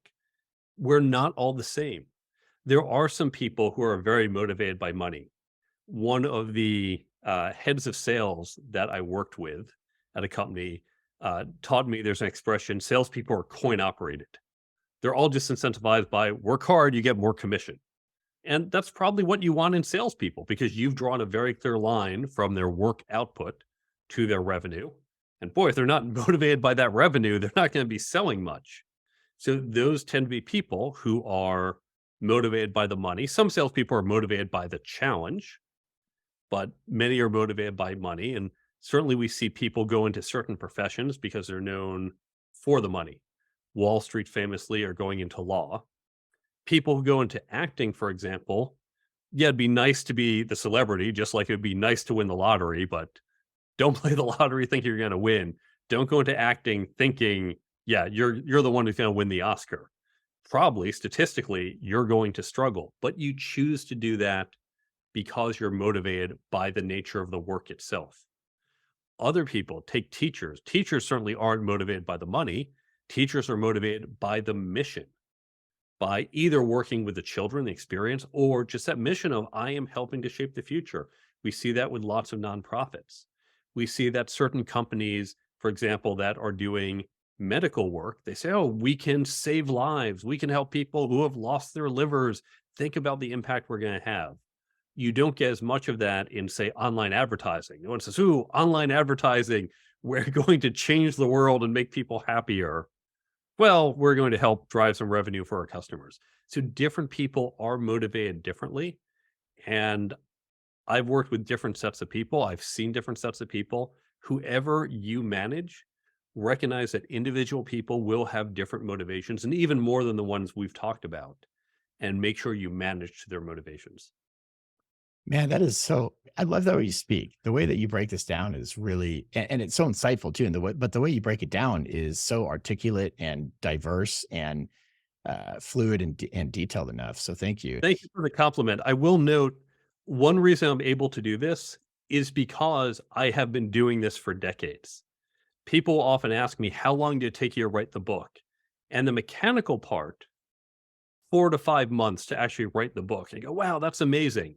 We're not all the same. There are some people who are very motivated by money. One of the heads of sales that I worked with at a company taught me there's an expression: salespeople are coin operated. They're all just incentivized by work hard, you get more commission. And that's probably what you want in salespeople because you've drawn a very clear line from their work output to their revenue. And boy, if they're not motivated by that revenue, they're not going to be selling much. So those tend to be people who are motivated by the money. Some salespeople are motivated by the challenge, but many are motivated by money. And certainly we see people go into certain professions because they're known for the money. Wall Street famously are going into law. People who go into acting, for example, yeah, it'd be nice to be the celebrity, just like it'd be nice to win the lottery, but don't play the lottery thinking you're going to win. Don't go into acting thinking, yeah, you're the one who's going to win the Oscar. Probably statistically, you're going to struggle, but you choose to do that because you're motivated by the nature of the work itself. Other people, take teachers. Teachers certainly aren't motivated by the money. Teachers are motivated by the mission, by either working with the children, the experience, or just that mission of I am helping to shape the future. We see that with lots of nonprofits. We see that certain companies, for example, that are doing medical work, they say, oh, we can save lives. We can help people who have lost their livers. Think about the impact we're going to have. You don't get as much of that in, say, online advertising. No one says, ooh, online advertising, we're going to change the world and make people happier. Well, we're going to help drive some revenue for our customers. So different people are motivated differently. And I've worked with different sets of people. I've seen different sets of people. Whoever you manage, recognize that individual people will have different motivations and even more than the ones we've talked about, and make sure you manage to their motivations. Man, that is so, I love the way you speak. The way that you break this down is really, and it's so insightful too. And but the way you break it down is so articulate and diverse and fluid and detailed enough. So thank you. Thank you for the compliment. I will note one reason I'm able to do this is because I have been doing this for decades. People often ask me, how long did it take you to write the book? And the mechanical part, 4 to 5 months to actually write the book. And you go, wow, that's amazing.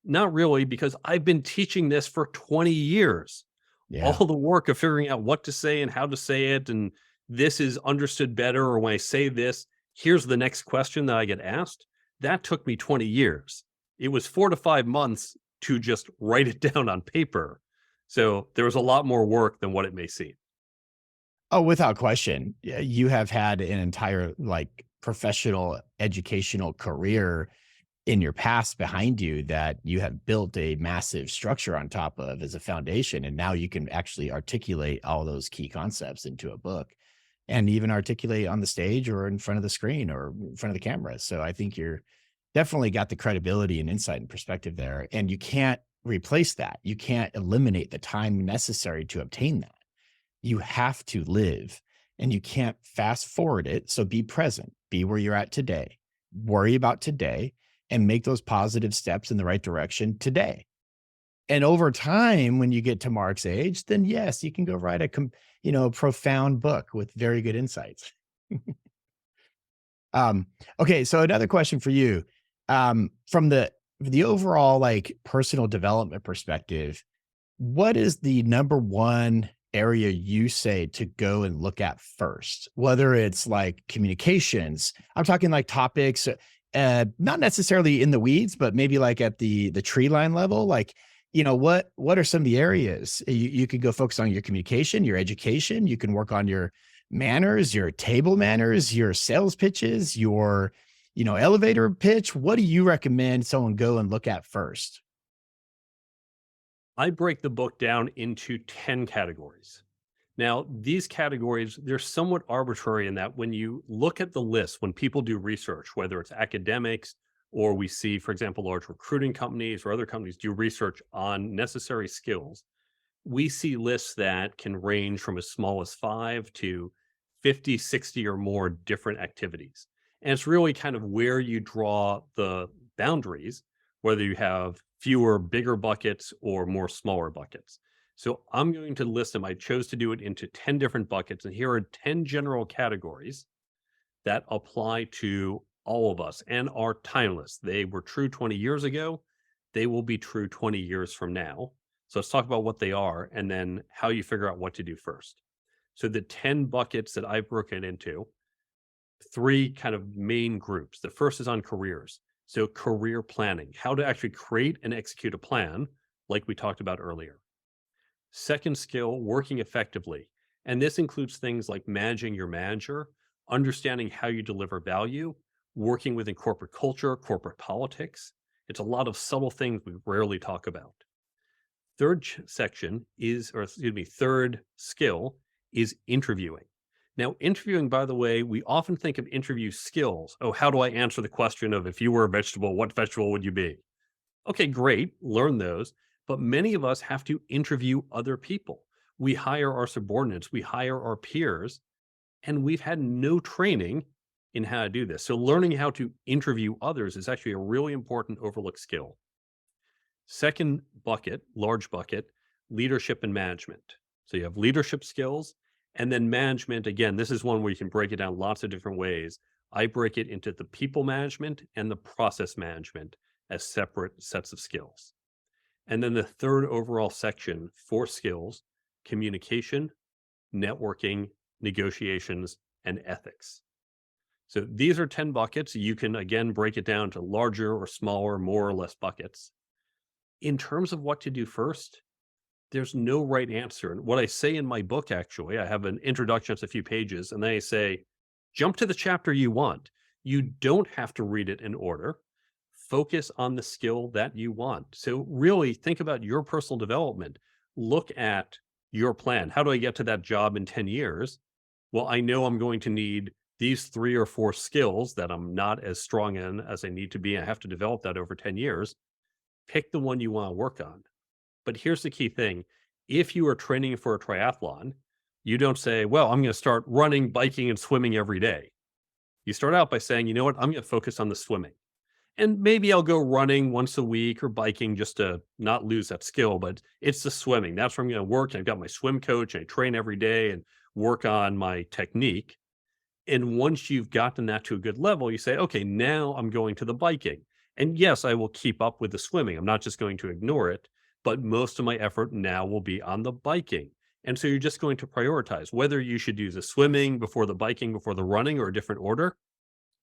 Not really, because I've been teaching this for 20 years. Yeah. All the work of figuring out what to say and how to say it, and this is understood better, or when I say this, here's the next question that I get asked. That took me 20 years. It was 4 to 5 months to just write it down on paper. So there was a lot more work than what it may seem. Oh, without question. You have had an entire like professional educational career in your past behind you that you have built a massive structure on top of as a foundation. And now you can actually articulate all those key concepts into a book and even articulate on the stage or in front of the screen or in front of the camera. So I think you're definitely got the credibility and insight and perspective there. And you can't replace that. You can't eliminate the time necessary to obtain that. You have to live and you can't fast forward it. So be present, be where you're at today, worry about today, and make those positive steps in the right direction today. And over time, when you get to Mark's age, then yes, you can go write profound book with very good insights. Okay, so another question for you. From the the overall like personal development perspective, what is the number one area you say to go and look at first? Whether it's like communications, I'm talking like topics, not necessarily in the weeds, but maybe like at the tree line level. Like, what are some of the areas you could go focus on? Your communication, your education. You can work on your manners, your table manners, your sales pitches, your elevator pitch. What do you recommend someone go and look at first? I break the book down into 10 categories. Now, these categories, they're somewhat arbitrary in that when you look at the list, when people do research, whether it's academics or we see, for example, large recruiting companies or other companies do research on necessary skills, we see lists that can range from as small as 5 to 50, 60 or more different activities. And it's really kind of where you draw the boundaries, whether you have fewer bigger buckets or more smaller buckets. So I'm going to list them. I chose to do it into 10 different buckets. And here are 10 general categories that apply to all of us and are timeless. They were true 20 years ago. They will be true 20 years from now. So let's talk about what they are and then how you figure out what to do first. So the 10 buckets that I've broken into, three kind of main groups. The first is on careers. So career planning, how to actually create and execute a plan, like we talked about earlier. Second skill, working effectively. And this includes things like managing your manager, understanding how you deliver value, working within corporate culture, corporate politics. It's a lot of subtle things we rarely talk about. Third skill is interviewing. Now, interviewing, by the way, we often think of interview skills. Oh, how do I answer the question of if you were a vegetable, what vegetable would you be? Okay, great. Learn those. But many of us have to interview other people. We hire our subordinates, we hire our peers, and we've had no training in how to do this. So, learning how to interview others is actually a really important overlooked skill. Second bucket, large bucket, leadership and management. So, you have leadership skills and then management. Again, this is one where you can break it down lots of different ways. I break it into the people management and the process management as separate sets of skills. And then the third overall section, four skills: communication, networking, negotiations, and ethics. So these are 10 buckets. You can again break it down to larger or smaller, more or less buckets. In terms of what to do first, there's no right answer. And what I say in my book, actually, I have an introduction, it's a few pages, and then I say, jump to the chapter you want. You don't have to read it in order. Focus on the skill that you want. So, really think about your personal development. Look at your plan. How do I get to that job in 10 years? Well, I know I'm going to need these three or four skills that I'm not as strong in as I need to be. I have to develop that over 10 years. Pick the one you want to work on. But here's the key thing: if you are training for a triathlon, you don't say, well, I'm going to start running, biking, and swimming every day. You start out by saying, you know what, I'm going to focus on the swimming. And maybe I'll go running once a week or biking just to not lose that skill, but it's the swimming. That's where I'm going to work. I've got my swim coach. I train every day and work on my technique. And once you've gotten that to a good level, you say, okay, now I'm going to the biking. And yes, I will keep up with the swimming. I'm not just going to ignore it, but most of my effort now will be on the biking. And so you're just going to prioritize whether you should use the swimming before the biking, before the running, or a different order.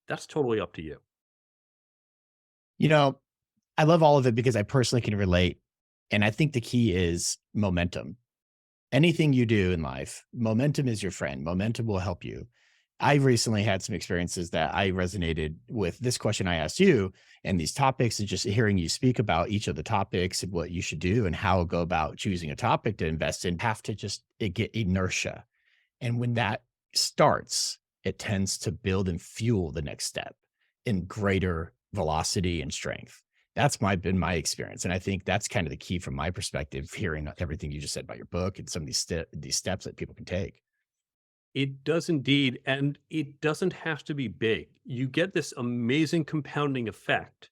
That's totally up to you. You know, I love all of it because I personally can relate. And I think the key is momentum. Anything you do in life, momentum is your friend. Momentum will help you. I recently had some experiences that I resonated with this question I asked you and these topics, and just hearing you speak about each of the topics and what you should do and how go about choosing a topic to invest in, have to just get inertia. And when that starts, it tends to build and fuel the next step in greater velocity and strength. That's been my experience. And I think that's kind of the key from my perspective, hearing everything you just said about your book and some of these steps that people can take. It does indeed, and it doesn't have to be big. You get this amazing compounding effect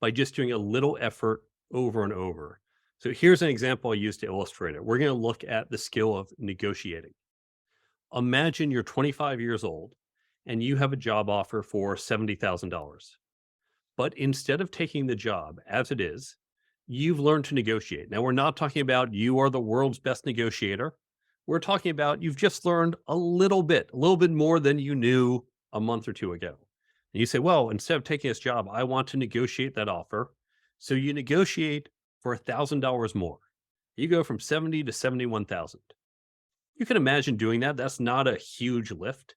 by just doing a little effort over and over. So here's an example I use to illustrate it. We're going to look at the skill of negotiating. Imagine you're 25 years old and you have a job offer for $70,000. But instead of taking the job as it is, you've learned to negotiate. Now, we're not talking about you are the world's best negotiator. We're talking about you've just learned a little bit more than you knew a month or two ago. And you say, well, instead of taking this job, I want to negotiate that offer. So you negotiate for $1,000 more. You go from 70 to 71,000. You can imagine doing that. That's not a huge lift.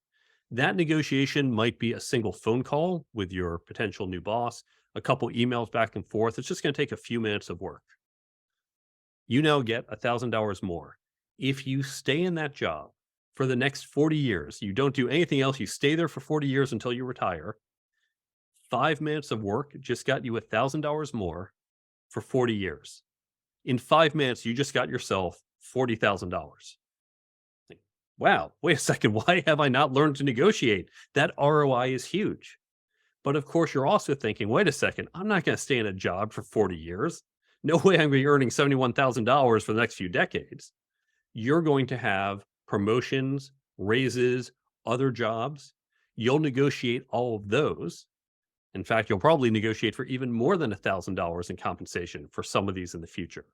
That negotiation might be a single phone call with your potential new boss, a couple emails back and forth. It's just going to take a few minutes of work. You now get $1,000 more. If you stay in that job for the next 40 years, you don't do anything else, you stay there for 40 years until you retire, 5 minutes of work just got you $1,000 more for 40 years. In 5 minutes, you just got yourself $40,000. Wow, wait a second. Why have I not learned to negotiate? That ROI is huge. But of course, you're also thinking, wait a second, I'm not going to stay in a job for 40 years. No way I'm going to be earning $71,000 for the next few decades. You're going to have promotions, raises, other jobs. You'll negotiate all of those. In fact, you'll probably negotiate for even more than $1,000 in compensation for some of these in the future.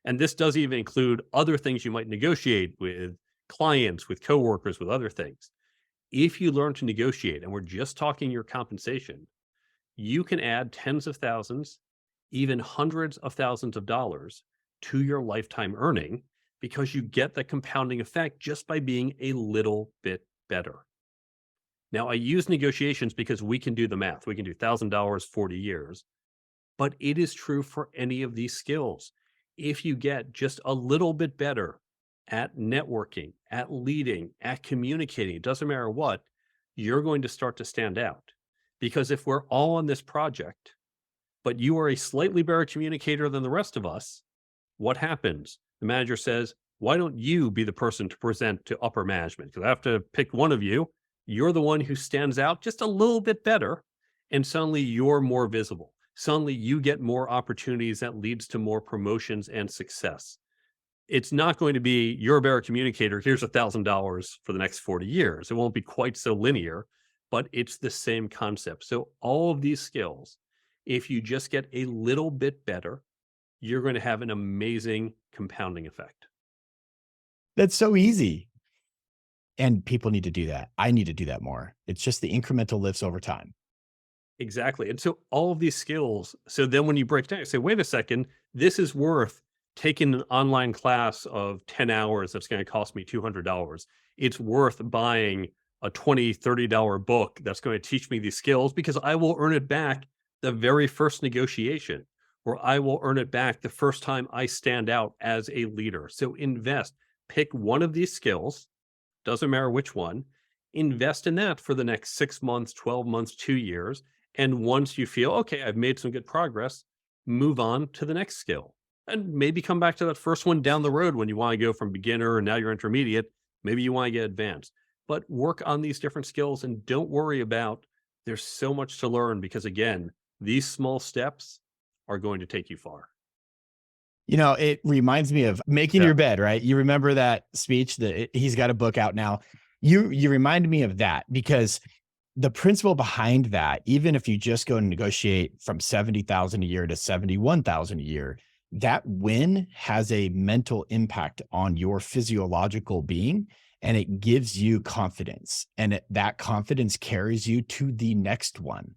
And this does even include other things you might negotiate with clients, with coworkers, with other things. If you learn to negotiate, and we're just talking your compensation, you can add tens of thousands, even hundreds of thousands of dollars to your lifetime earning because you get the compounding effect just by being a little bit better. Now, I use negotiations because we can do the math. We can do $1,000, 40 years, but it is true for any of these skills. If you get just a little bit better at networking, at leading, at communicating, it doesn't matter what, you're going to start to stand out. Because if we're all on this project, but you are a slightly better communicator than the rest of us, what happens? The manager says, why don't you be the person to present to upper management? Because I have to pick one of you. You're the one who stands out just a little bit better, and suddenly you're more visible. Suddenly you get more opportunities that leads to more promotions and success. It's not going to be you're a better communicator. Here's $1,000 for the next 40 years. It won't be quite so linear, but it's the same concept. So all of these skills, if you just get a little bit better, you're going to have an amazing compounding effect. That's so easy. And people need to do that. I need to do that more. It's just the incremental lifts over time. Exactly. And so all of these skills, so then when you break down, you say, wait a second, this is worth taking an online class of 10 hours that's going to cost me $200. It's worth buying a $20, $30 book that's going to teach me these skills because I will earn it back the very first negotiation, or I will earn it back the first time I stand out as a leader. So invest, pick one of these skills, doesn't matter which one, invest in that for the next 6 months, 12 months, 2 years. And once you feel, okay, I've made some good progress, move on to the next skill. And maybe come back to that first one down the road when you want to go from beginner and now you're intermediate. Maybe you want to get advanced. But work on these different skills and don't worry about there's so much to learn because, again, these small steps are going to take you far. You know, it reminds me of making Yeah. your bed, right? You remember that speech that he's got a book out now. You reminded me of that because the principle behind that, even if you just go and negotiate from 70,000 a year to 71,000 a year, that win has a mental impact on your physiological being and it gives you confidence. And that confidence carries you to the next one.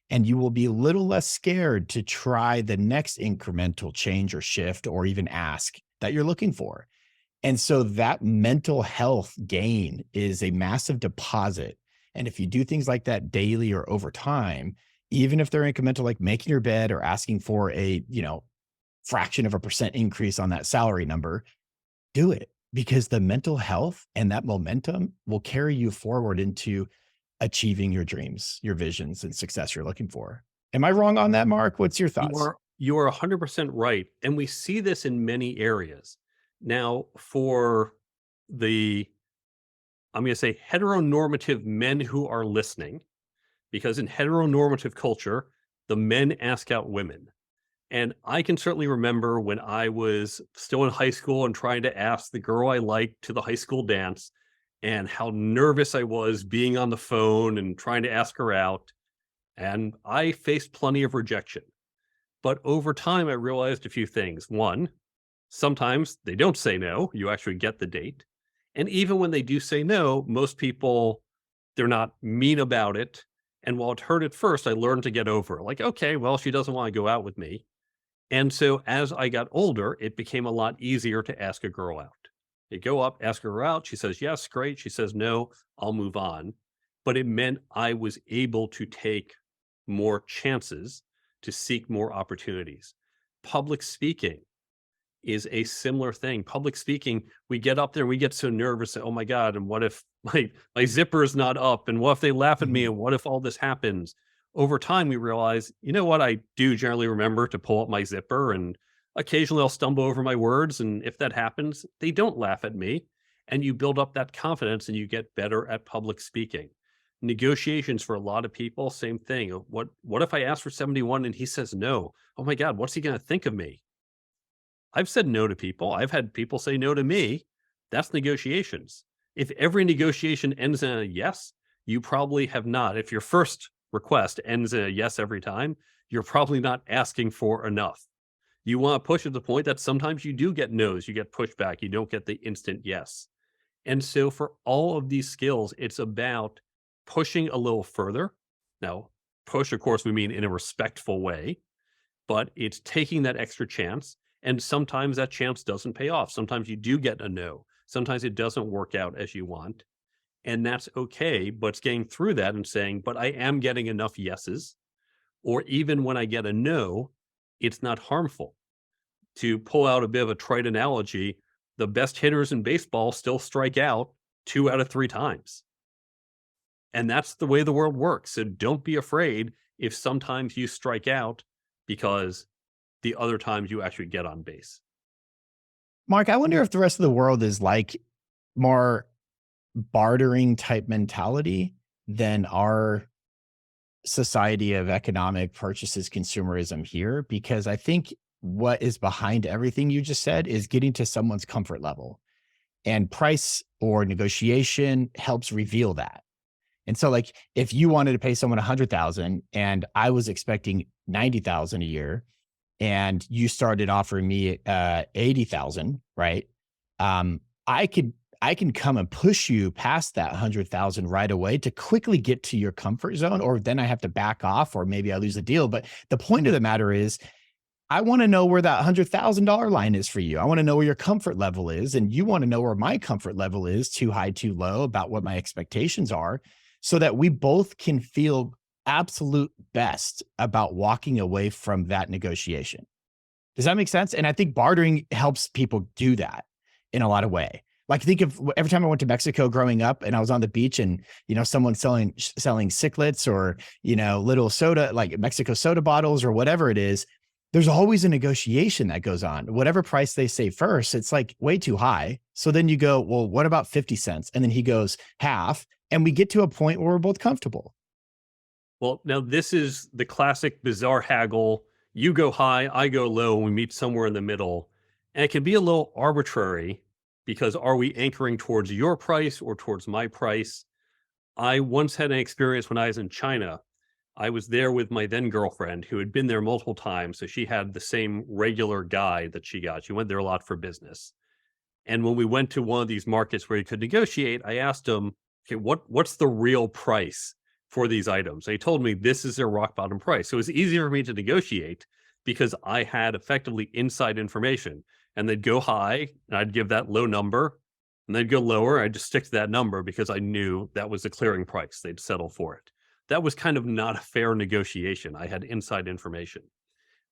And you will be a little less scared to try the next incremental change or shift or even ask that you're looking for. And so that mental health gain is a massive deposit. And if you do things like that daily or over time, even if they're incremental, like making your bed or asking for a, fraction of a percent increase on that salary number, do it because the mental health and that momentum will carry you forward into achieving your dreams, your visions and success you're looking for. Am I wrong on that, Mark? What's your You thoughts? are 100% right. And we see this in many areas. Now, for the, I'm going to say heteronormative men who are listening, because in heteronormative culture, the men ask out women. And I can certainly remember when I was still in high school and trying to ask the girl I liked to the high school dance and how nervous I was being on the phone and trying to ask her out. And I faced plenty of rejection. But over time, I realized a few things. One, sometimes they don't say no, you actually get the date. And even when they do say no, most people, they're not mean about it. And while it hurt at first, I learned to get over it. Like, okay, well, she doesn't want to go out with me. And so as I got older, it became a lot easier to ask a girl out. You go up, ask her out. She says, yes, great. She says, no, I'll move on. But it meant I was able to take more chances to seek more opportunities. Public speaking is a similar thing. Public speaking, we get up there, we get so nervous. Oh my God. And what if my zipper is not up? And what if they laugh at me? Mhm. And what if all this happens? Over time, we realize, you know what? I do generally remember to pull up my zipper, and occasionally I'll stumble over my words. And if that happens, they don't laugh at me. And you build up that confidence and you get better at public speaking. Negotiations for a lot of people, same thing. What if I ask for 71 and he says no? Oh my God, what's he going to think of me? I've said no to people. I've had people say no to me. That's negotiations. If every negotiation ends in a yes, you probably have not. If your first request ends in a yes every time, you're probably not asking for enough. You want to push at the point that sometimes you do get no's, you get pushback, you don't get the instant yes. And so for all of these skills, it's about pushing a little further. Now, push, of course, we mean in a respectful way, but it's taking that extra chance. And sometimes that chance doesn't pay off. Sometimes you do get a no. Sometimes it doesn't work out as you want. And that's okay. But it's getting through that and saying, but I am getting enough yeses. Or even when I get a no, it's not harmful. To pull out a bit of a trite analogy, the best hitters in baseball still strike out 2 out of 3 times. And that's the way the world works. So don't be afraid if sometimes you strike out, because the other times you actually get on base. Mark, I wonder if the rest of the world is like more bartering type mentality than our society of economic purchases consumerism here, because I think what is behind everything you just said is getting to someone's comfort level, and price or negotiation helps reveal that. And so like if you wanted to pay someone 100,000 and I was expecting 90,000 a year, and you started offering me 80,000, right? Um, I could I can come and push you past that 100,000 right away to quickly get to your comfort zone, or then I have to back off, or maybe I lose the deal. But the point of the matter is, I want to know where that $100,000 line is for you. I want to know where your comfort level is, and you want to know where my comfort level is, too high, too low, about what my expectations are, so that we both can feel absolute best about walking away from that negotiation. Does that make sense? And I think bartering helps people do that in a lot of way. Like think of every time I went to Mexico growing up and I was on the beach and, someone selling cichlids or, little soda, like Mexico soda bottles or whatever it is, there's always a negotiation that goes on. Whatever price they say first, it's like way too high. So then you go, well, what about 50 cents? And then he goes half. And we get to a point where we're both comfortable. Well, now this is the classic bizarre haggle. You go high, I go low, and we meet somewhere in the middle. And it can be a little arbitrary, because are we anchoring towards your price or towards my price? I once had an experience when I was in China. I was there with my then girlfriend who had been there multiple times. So she had the same regular guide that she got. She went there a lot for business. And when we went to one of these markets where you could negotiate, I asked him, okay, what's the real price for these items? And he told me this is their rock bottom price. So it was easier for me to negotiate because I had effectively inside information. And they'd go high and I'd give that low number, and they'd go lower. I'd just stick to that number because I knew that was the clearing price. They'd settle for it. That was kind of not a fair negotiation. I had inside information.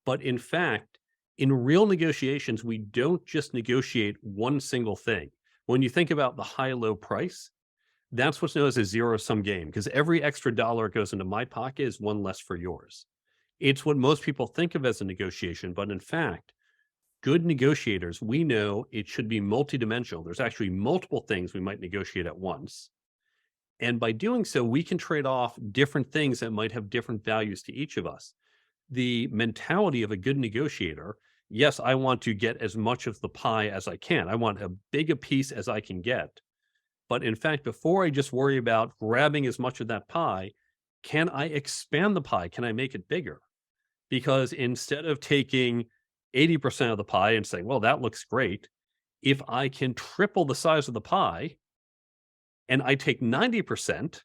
But in fact, in real negotiations, we don't just negotiate one single thing. When you think about the high low price, that's what's known as a zero sum game, because every extra dollar that goes into my pocket is one less for yours. It's what most people think of as a negotiation, but in fact, good negotiators, we know it should be multidimensional. There's actually multiple things we might negotiate at once. And by doing so, we can trade off different things that might have different values to each of us. The mentality of a good negotiator, yes, I want to get as much of the pie as I can. I want as big a piece as I can get. But in fact, before I just worry about grabbing as much of that pie, can I expand the pie? Can I make it bigger? Because instead of taking 80% of the pie and saying, well, that looks great, if I can triple the size of the pie and I take 90%,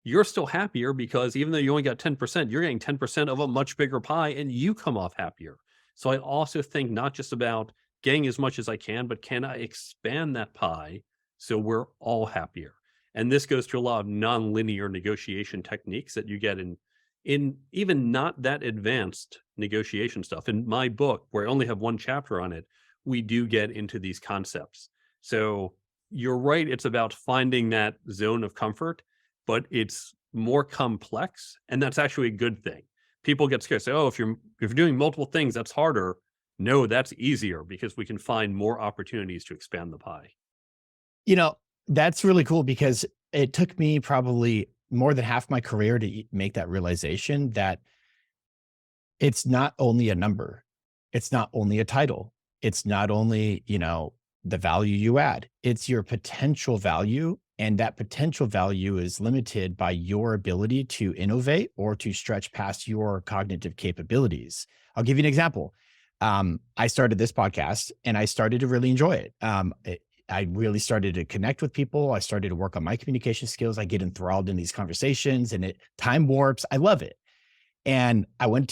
you're still happier because even though you only got 10%, you're getting 10% of a much bigger pie and you come off happier. So I also think not just about getting as much as I can, but can I expand that pie so we're all happier? And this goes to a lot of nonlinear negotiation techniques that you get in even not that advanced negotiation stuff. In my book, where I only have one chapter on it, we do get into these concepts. So you're right, it's about finding that zone of comfort, but it's more complex, and that's actually a good thing. People get scared, say, "Oh, if you're doing multiple things, that's harder." No, that's easier because we can find more opportunities to expand the pie. You know, that's really cool because it took me probably more than half my career to make that realization that it's not only a number, it's not only a title, it's not only, the value you add, it's your potential value. And that potential value is limited by your ability to innovate or to stretch past your cognitive capabilities. I'll give you an example. I started this podcast and I started to really enjoy it. I really started to connect with people. I started to work on my communication skills. I get enthralled in these conversations and it time warps. I love it. And I wanted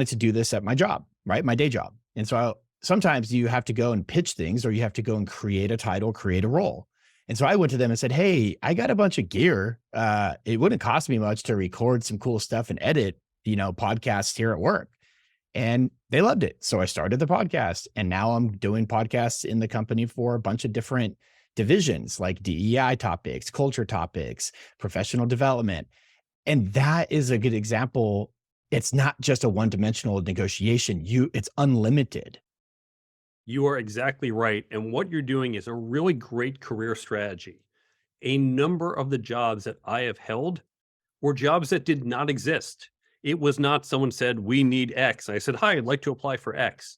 to do this at my job, right? My day job. And so sometimes you have to go and pitch things or you have to go and create a title, create a role. And so I went to them and said, hey, I got a bunch of gear. It wouldn't cost me much to record some cool stuff and edit, podcasts here at work. And they loved it. So I started the podcast and now I'm doing podcasts in the company for a bunch of different divisions like DEI topics, culture topics, professional development. And that is a good example. It's not just a one-dimensional negotiation. It's unlimited. You are exactly right, and what you're doing is a really great career strategy. A number of the jobs that I have held were jobs that did not exist. It was not someone said, "We need X." I said, "Hi, I'd like to apply for X."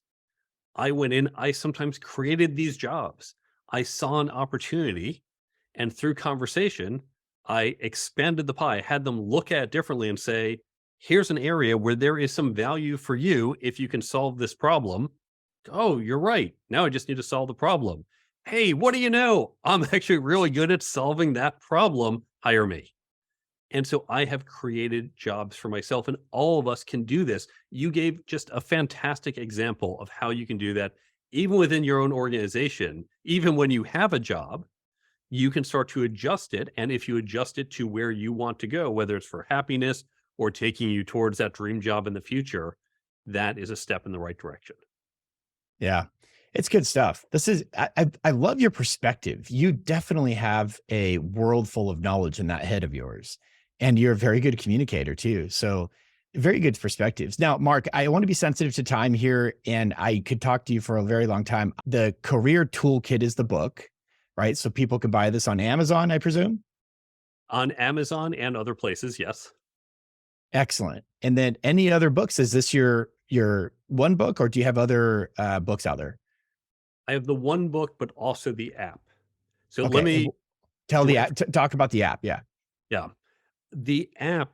I went in, I sometimes created these jobs. I saw an opportunity, and through conversation, I expanded the pie, had them look at it differently and say, "Here's an area where there is some value for you if you can solve this problem." "Oh, you're right. Now I just need to solve the problem." "Hey, what do you know? I'm actually really good at solving that problem. Hire me." And so I have created jobs for myself, and all of us can do this. You gave just a fantastic example of how you can do that, even within your own organization. Even when you have a job, you can start to adjust it. And if you adjust it to where you want to go, whether it's for happiness or taking you towards that dream job in the future, that is a step in the right direction. Yeah, it's good stuff. I love your perspective. You definitely have a world full of knowledge in that head of yours. And you're a very good communicator too. So very good perspectives. Now, Mark, I want to be sensitive to time here and I could talk to you for a very long time. The Career Toolkit is the book, right? So people can buy this on Amazon, I presume. On Amazon and other places, yes. Excellent. And then any other books? Is this your one book or do you have other books out there? I have the one book, but also the app. So let Okay. And me tell do the I app, talk about the app. Yeah. yeah. The app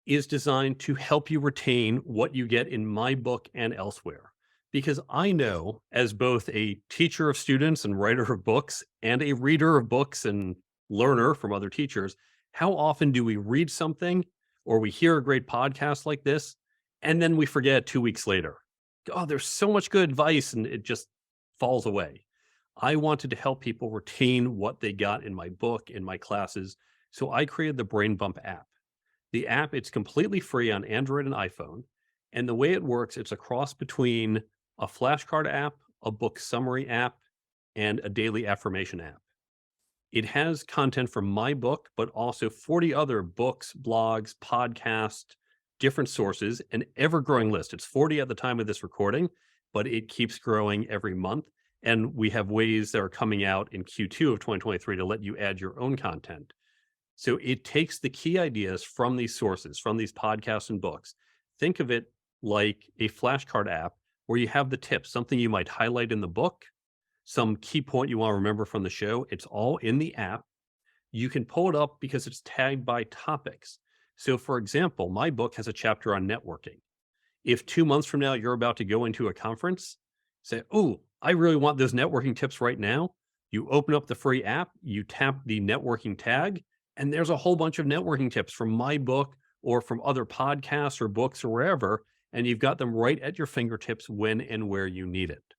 is designed to help you retain what you get in my book and elsewhere. Because I know, as both a teacher of students and writer of books, and a reader of books and learner from other teachers, how often do we read something or we hear a great podcast like this, and then we forget 2 weeks later? Oh, there's so much good advice, and it just falls away. I wanted to help people retain what they got in my book, in my classes. So I created the Brain Bump app. The app, it's completely free on Android and iPhone. And the way it works, it's a cross between a flashcard app, a book summary app, and a daily affirmation app. It has content from my book, but also 40 other books, blogs, podcasts, different sources, an ever growing list. It's 40 at the time of this recording, but it keeps growing every month. And we have ways that are coming out in Q2 of 2023 to let you add your own content. So it takes the key ideas from these sources, from these podcasts and books. Think of it like a flashcard app where you have the tips, something you might highlight in the book, some key point you want to remember from the show. It's all in the app. You can pull it up because it's tagged by topics. So, for example, my book has a chapter on networking. If 2 months from now you're about to go into a conference, say, oh, I really want those networking tips right now. You open up the free app, you tap the networking tag, and there's a whole bunch of networking tips from my book or from other podcasts or books or wherever. And you've got them right at your fingertips when and where you need it.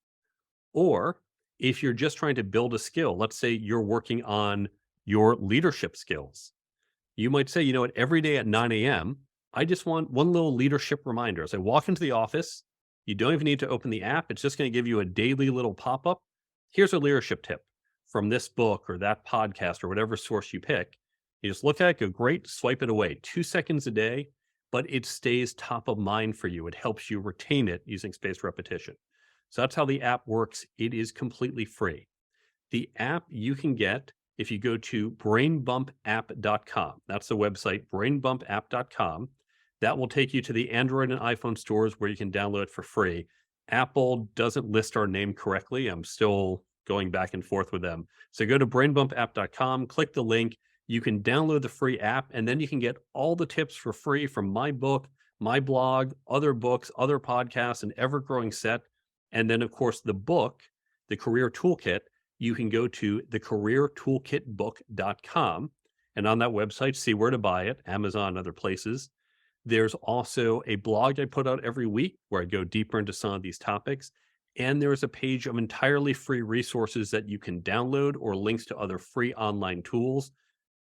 Or if you're just trying to build a skill, let's say you're working on your leadership skills, you might say, you know what, every day at 9 a.m., I just want one little leadership reminder. As I walk into the office, you don't even need to open the app. It's just going to give you a daily little pop up. Here's a leadership tip from this book or that podcast or whatever source you pick. You just look at it, go, great, swipe it away. 2 seconds a day, but it stays top of mind for you. It helps you retain it using spaced repetition. So that's how the app works. It is completely free. The app you can get if you go to brainbumpapp.com. That's the website, brainbumpapp.com. That will take you to the Android and iPhone stores where you can download it for free. Apple doesn't list our name correctly. I'm still going back and forth with them. So go to brainbumpapp.com, click the link. You can download the free app, and then you can get all the tips for free from my book, my blog, other books, other podcasts, an ever-growing set. And then, of course, the book, the Career Toolkit, you can go to thecareertoolkitbook.com. And on that website, see where to buy it, Amazon, other places. There's also a blog I put out every week where I go deeper into some of these topics. And there's a page of entirely free resources that you can download or links to other free online tools.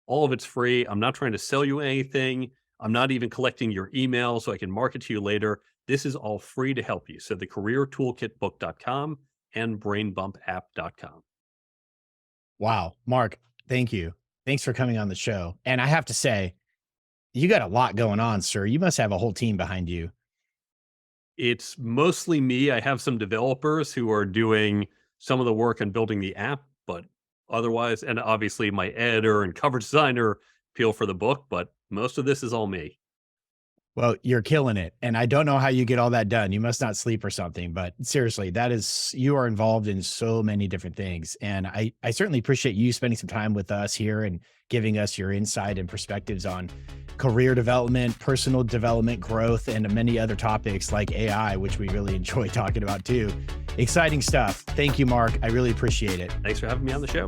All of it's free. I'm not trying to sell you anything. I'm not even collecting your email so I can market to you later. This is all free to help you. So the careertoolkitbook.com and brainbumpapp.com. Wow. Mark, thank you. Thanks for coming on the show. And I have to say, you got a lot going on, sir. You must have a whole team behind you. It's mostly me. I have some developers who are doing some of the work on building the app, but otherwise, and obviously my editor and cover designer feel for the book, but most of this is all me. Well, you're killing it. And I don't know how you get all that done. You must not sleep or something, but seriously, you are involved in so many different things. And I certainly appreciate you spending some time with us here and giving us your insight and perspectives on career development, personal development, growth, and many other topics like AI, which we really enjoy talking about too. Exciting stuff. Thank you, Mark. I really appreciate it. Thanks for having me on the show.